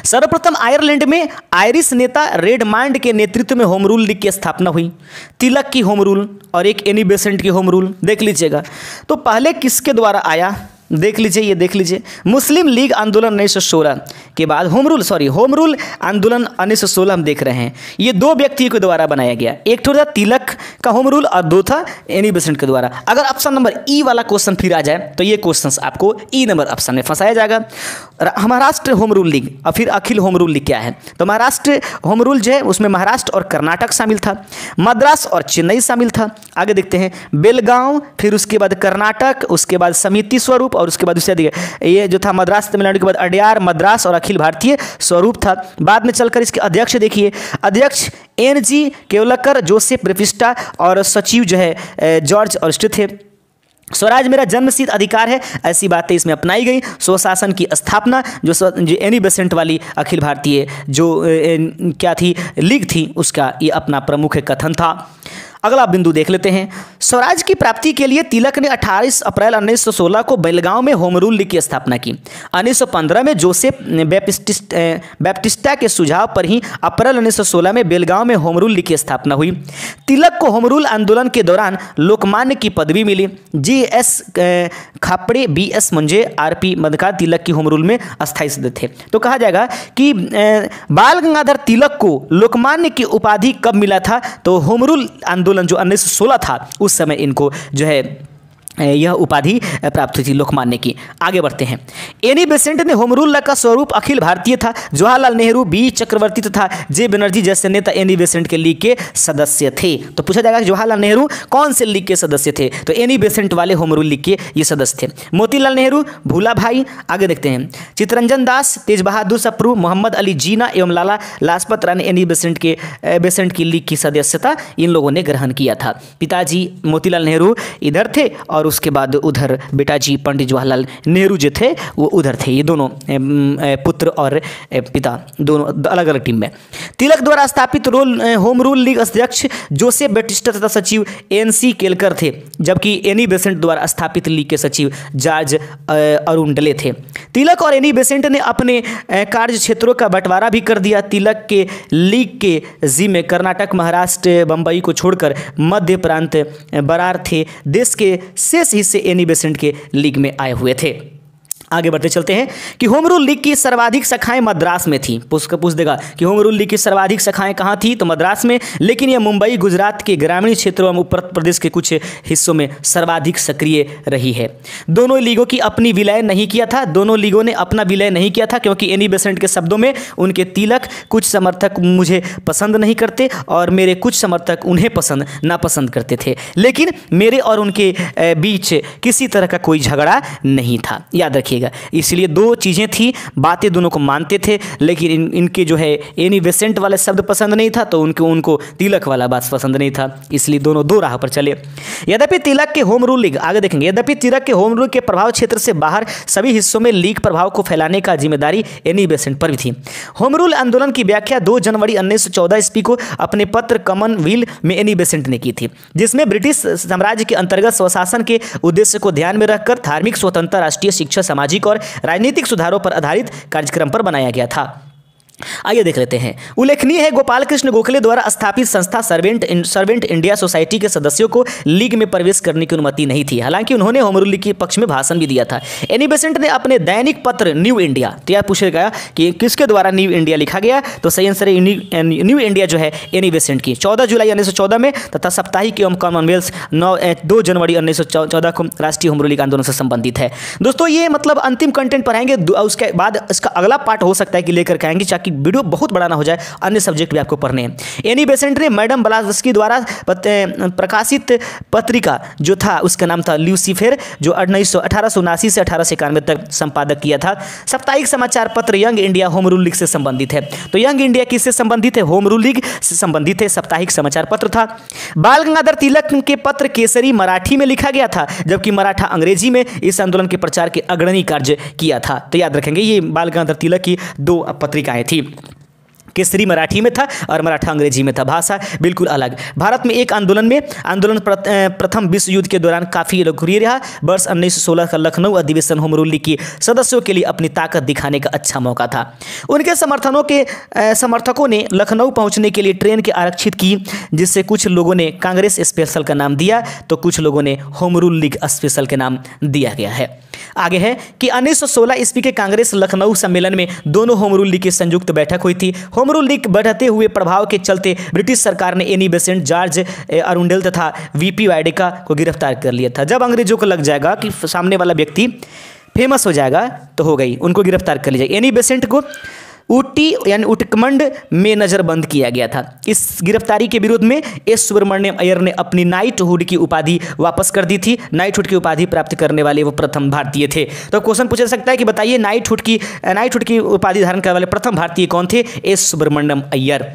सर्वप्रथम आयरलैंड में आयरिश नेता रेडमांड के नेतृत्व में होम रूल लीग की स्थापना हुई। तिलक की होम रूल और एक एनी बेसेंट की होम रूल देख लीजिएगा। तो पहले किसके द्वारा आया देख लीजिए, ये देख लीजिए। मुस्लिम लीग आंदोलन 1916 के बाद होम रूल आंदोलन 1916 हम देख रहे हैं। ये दो व्यक्तियों के द्वारा बनाया गया। एक तो था तिलक का होम रूल और दो था एनी बेसेंट के द्वारा। अगर ऑप्शन नंबर ई वाला क्वेश्चन फिर आ जाए तो ये क्वेश्चन आपको ई नंबर ऑप्शन में फंसाया जाएगा। महाराष्ट्र होम रूल लीग और फिर अखिल होम रूल लीग क्या है? तो महाराष्ट्र होम रूल जो है उसमें महाराष्ट्र और कर्नाटक शामिल था, मद्रास और चेन्नई शामिल था। आगे देखते हैं बेलगांव, फिर उसके बाद कर्नाटक, उसके बाद समिति स्वरूप और उसके बाद दूसरे ये जो था मद्रास तमिलनाडु के बाद अड्यार, मद्रास और अखिल भारतीय स्वरूप था। बाद में चलकर इसके अध्यक्ष देखिए, अध्यक्ष NG केवलकर, जोसेफ ब्रेफिस्टा और सचिव जो है जॉर्ज ऑर्स्टे थे। स्वराज मेरा जन्मसिद्ध अधिकार है, ऐसी बातें इसमें अपनाई गई। स्वशासन की स्थापना जो एनी बेसेंट वाली अखिल भारतीय जो क्या थी लीग थी, उसका ये अपना प्रमुख कथन था। अगला बिंदु देख लेते हैं। स्वराज की प्राप्ति के लिए तिलक ने 28 अप्रैल 1916 को बेलगांव में होम रूल लीग की स्थापना की। 1915 में जोसेफ बैप्टिस्टा के सुझाव पर ही अप्रैल 1916 में बेलगांव में होम रूल लीग की स्थापना हुई। तिलक को होम रूल आंदोलन के दौरान लोकमान्य की पदवी मिली। जी.एस. खापड़े, बी.एस. मुंजे, आर.पी. मधकार तिलक की होम रूल में अस्थायी सदस्य थे। तो कहा जाएगा कि बाल गंगाधर तिलक को लोकमान्य की उपाधि कब मिला था, तो होम रूल आंदोलन जो 1916 था उस समय इनको जो है यह उपाधि प्राप्त हुई थी लोकमान्य की। आगे बढ़ते हैं। एनी बेसेंट ने होम रूल का स्वरूप अखिल भारतीय था। जवाहरलाल नेहरू, बी चक्रवर्ती तथा जे बनर्जी जैसे नेता एनी बेसेंट के लीग के सदस्य थे। तो पूछा जाएगा कि जवाहरलाल नेहरू कौन से लीग के सदस्य थे, तो एनी बेसेंट वाले होम रूल लीग के ये सदस्य थे। मोतीलाल नेहरू, भूला भाई। आगे देखते हैं। चित्तरंजन दास, तेज बहादुर सप्रू, मोहम्मद अली जीना एवं लाला लाजपत राय ने एनी बेसेंट की लीग की सदस्यता इन लोगों ने ग्रहण किया था। पिताजी मोतीलाल नेहरू इधर थे और उसके बाद उधर बेटाजी पंडित जवाहरलाल नेहरू जो थे वो उधर थे। ये दोनों पुत्र और पिता दोनों अलग अलग टीम में। तिलक द्वारा स्थापित होम रूल लीग अध्यक्ष जोसेफ बैटिस्टा तथा सचिव एन.सी. केलकर थे, जबकि एनी बेसेंट द्वारा स्थापित लीग के सचिव जॉर्ज अरुंडले थे। तिलक और एनी बेसेंट ने अपने कार्य क्षेत्रों का बंटवारा भी कर दिया। तिलक के लीग के जिम्मे कर्नाटक, महाराष्ट्र, बंबई को छोड़कर मध्य प्रांत बरार थे। देश के शेष हिस्से एनी बेसेंट के लीग में आए हुए थे। आगे बढ़ते चलते हैं कि होम रूल लीग की सर्वाधिक शाखाएं मद्रास में थी। पूछ देगा कि होम रूल लीग की सर्वाधिक शाखाएं कहाँ थी, तो मद्रास में, लेकिन यह मुंबई, गुजरात के ग्रामीण क्षेत्रों एवं उत्तर प्रदेश के कुछ हिस्सों में सर्वाधिक सक्रिय रही है। दोनों लीगों की अपनी विलय नहीं किया था। दोनों लीगों ने अपना विलय नहीं किया था क्योंकि एनी बेसेंट के शब्दों में उनके तिलक कुछ समर्थक मुझे पसंद नहीं करते और मेरे कुछ समर्थक उन्हें नापसंद करते थे, लेकिन मेरे और उनके बीच किसी तरह का कोई झगड़ा नहीं था। याद रखिए, इसलिए दो चीजें थी, बातें दोनों को मानते थे, लेकिन इनके जो है एनी बेसेंट वाला शब्द पसंद नहीं था तो उनको तिलक वाला बात पसंद नहीं था, इसलिए दोनों दो राह पर चले। यद्यपि तिलक के होम रूल लीग, आगे देखेंगे, यद्यपि तिलक के होम रूल के प्रभाव क्षेत्र से बाहर सभी हिस्सों में लीग प्रभाव को फैलाने का जिम्मेदारी एनी बेसेंट पर भी थी। होम रूल आंदोलन की व्याख्या 2 जनवरी 1914 ईस्वी को अपने पत्र कॉमनवेल्थ में एनी बेसेंट ने की थी, जिसमें ब्रिटिश साम्राज्य के अंतर्गत स्वशासन के उद्देश्य को ध्यान में रखकर धार्मिक स्वतंत्रता, राष्ट्रीय शिक्षा, सामाजिक और राजनीतिक सुधारों पर आधारित कार्यक्रम पर बनाया गया था। आइए देख लेते हैं। उल्लेखनीय है गोपाल कृष्ण गोखले द्वारा स्थापित संस्था सर्वेंट इंडिया सोसाइटी के सदस्यों को लीग में प्रवेश करने की अनुमति नहीं थी, हालांकि उन्होंने होम रूल लीग के पक्ष में भाषण भी दिया था। एनी बेसेंट ने अपने दैनिक पत्र न्यू इंडिया, तो यार पूछेगा कि किसके द्वारा न्यू इंडिया लिखा गया, तो सही आंसर है न्यू इंडिया जो है एनी बेसेंट की 14 जुलाई 1914 में, तथा साप्ताहिक एवं कॉमनवेल्थ 2 जनवरी 1914 को राष्ट्रीय होम रूल लीग आंदोलन से संबंधित है। दोस्तों ये मतलब अंतिम कंटेंट पढ़ाएंगे, उसके बाद इसका अगला पार्ट हो सकता है कि लेकर के आएंगे, वीडियो बहुत बड़ा ना हो जाए, अन्य सब्जेक्ट भी आपको पढ़ने हैं। एनी बेसेंट ने मैडम ब्लावत्स्की द्वारा प्रकाशित पत्रिका जो था उसका नाम था ल्यूसीफर, जो 1879 से 1891 तक संपादक किया था। साप्ताहिक समाचार पत्र young India home rule league से संबंधित है। तो यंग इंडिया किससे संबंधित है? होम रूल लीग से संबंधित है, साप्ताहिक समाचार पत्र था। बाल गंगाधर तिलक के पत्र केसरी मराठी में लिखा गया था, जबकि मराठा अंग्रेजी में इस आंदोलन के प्रचार के अग्रणी कार्य किया था। तो याद रखेंगे ये बाल गंगाधर तिलक की 2 पत्रिकाएं थी, केसरी मराठी में था और मराठा अंग्रेजी में था, भाषा बिल्कुल अलग। भारत में एक आंदोलन प्रथम विश्व युद्ध के दौरान काफ़ी लोकप्रिय रहा। वर्ष 1916 का लखनऊ अधिवेशन होम रूल लीग के सदस्यों के लिए अपनी ताकत दिखाने का अच्छा मौका था। उनके समर्थकों ने लखनऊ पहुंचने के लिए ट्रेन के आरक्षित की, जिससे कुछ लोगों ने कांग्रेस स्पेशल का नाम दिया तो कुछ लोगों ने होम रूल लीग स्पेशल के नाम दिया गया है। आगे है कि 1916 ईस्वी के कांग्रेस लखनऊ सम्मेलन में दोनों होम रूल लीग की संयुक्त बैठक हुई थी। होम रूल लीग बढ़ते हुए प्रभाव के चलते ब्रिटिश सरकार ने एनी बेसेंट, जॉर्ज अरुंडेल तथा वीपी वाइडेका को गिरफ्तार कर लिया था। जब अंग्रेजों को लग जाएगा कि सामने वाला व्यक्ति फेमस हो जाएगा तो हो गई, उनको गिरफ्तार कर लिया जाएगा। एनी बेसेंट को ऊटी यानी उटकमंड में नज़रबंद किया गया था। इस गिरफ्तारी के विरोध में एस सुब्रमण्यम अय्यर ने अपनी नाइटहुड की उपाधि वापस कर दी थी। नाइटहुड की उपाधि प्राप्त करने वाले वो प्रथम भारतीय थे। तो क्वेश्चन पूछा सकता है कि बताइए नाइटहुड की उपाधि धारण करने वाले प्रथम भारतीय कौन थे? एस सुब्रमण्यम अय्यर।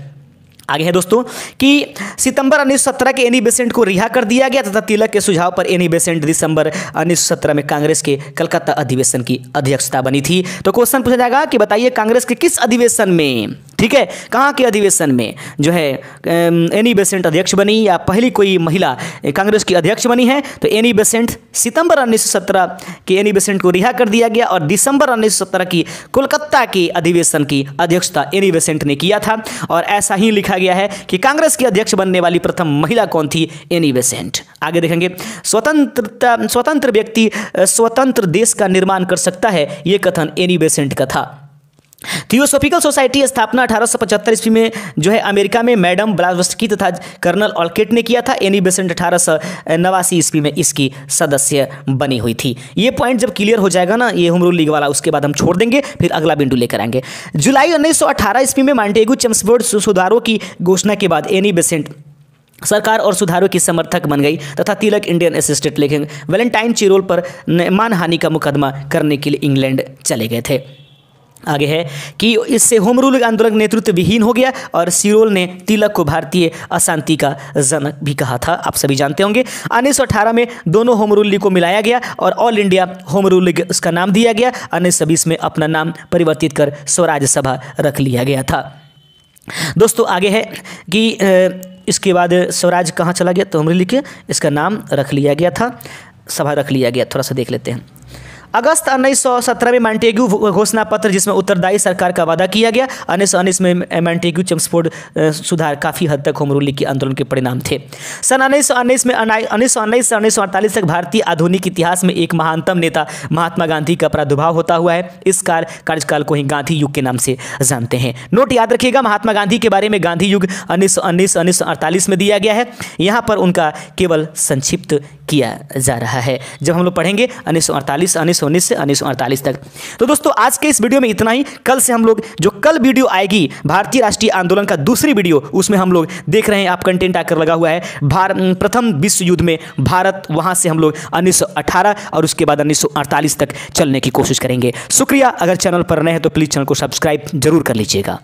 आगे है दोस्तों कि सितंबर 1917 के एनी बेसेंट को रिहा कर दिया गया तथा तिलक के सुझाव पर एनी बेसेंट दिसंबर 1917 में कांग्रेस के कलकत्ता अधिवेशन की अध्यक्षता बनी थी। तो क्वेश्चन पूछा जाएगा कि बताइए कांग्रेस के किस अधिवेशन में, ठीक है, कहाँ के अधिवेशन में जो है एनी बेसेंट अध्यक्ष बनी या पहली कोई महिला कांग्रेस की अध्यक्ष बनी है? तो एनी बेसेंट सितंबर 1917 के एनी बेसेंट को रिहा कर दिया गया और दिसंबर 1917 की कोलकाता के अधिवेशन की अध्यक्षता एनी बेसेंट ने किया था। और ऐसा ही लिखा गया है कि कांग्रेस की अध्यक्ष बनने वाली प्रथम महिला कौन थी? Annie Besant. आगे देखेंगे, स्वतंत्र व्यक्ति स्वतंत्र देश का निर्माण कर सकता है, यह कथन एनी बेसेंट का था। थियोसॉफिकल सोसाइटी स्थापना 1875 ईस्वी में जो है अमेरिका में मैडम ब्लावस्की तथा कर्नल ऑलकेट ने किया था। एनी बेसेंट 1889 ईस्वी में इसकी सदस्य बनी हुई थी। ये पॉइंट जब क्लियर हो जाएगा ना, ये होम रूल लीग वाला, उसके बाद हम छोड़ देंगे, फिर अगला बिंदु लेकर आएंगे। जुलाई 1918 ईस्वी में मॉन्टेगू चेम्सफोर्ड सुधारों की घोषणा के बाद एनी बेसेंट सरकार और सुधारों की समर्थक बन गई तथा तिलक इंडियन एसिस्टेंट लेकिन वैलेंटाइन चिरोल पर मानहानि का मुकदमा करने के लिए इंग्लैंड चले गए थे। आगे है कि इससे होम रूल आंदोलन नेतृत्व विहीन हो गया और सिरोल ने तिलक को भारतीय अशांति का जनक भी कहा था, आप सभी जानते होंगे। 1918 में दोनों होम रूल लीग को मिलाया गया और all India home rule league उसका नाम दिया गया। 1920 में अपना नाम परिवर्तित कर स्वराज सभा रख लिया गया था। दोस्तों आगे है कि इसके बाद स्वराज कहाँ चला गया? तो होम रूल लीग इसका नाम रख लिया गया था, सभा रख लिया गया। थोड़ा सा देख लेते हैं। अगस्त 1917 में मॉन्टेगू घोषणा पत्र जिसमें उत्तरदायी सरकार का वादा किया गया। 1919 में मॉन्टेगू चेम्सफोर्ड सुधार काफ़ी हद तक होम रूल लीग के आंदोलन के परिणाम थे। सन 1919 में 1919 से 1948 तक भारतीय आधुनिक इतिहास में एक महानतम नेता महात्मा गांधी का प्रादुर्भाव होता हुआ है। इस कार्यकाल को ही गांधी युग के नाम से जानते हैं। नोट याद रखिएगा, महात्मा गांधी के बारे में गांधी युग 1919-1948 में दिया गया है। यहाँ पर उनका केवल संक्षिप्त किया जा रहा है। जब हम लोग पढ़ेंगे 1919 से 1948 तक। तो दोस्तों आज के इस वीडियो में इतना ही। कल से हम लोग जो कल वीडियो आएगी भारतीय राष्ट्रीय आंदोलन का दूसरी वीडियो, उसमें हम लोग देख रहे हैं, आप कंटेंट आकर लगा हुआ है प्रथम विश्व युद्ध में भारत, वहां से हम लोग 1918 और उसके बाद 1948 तक चलने की कोशिश करेंगे। शुक्रिया। अगर चैनल पर नए हैं तो प्लीज चैनल को सब्सक्राइब जरूर कर लीजिएगा।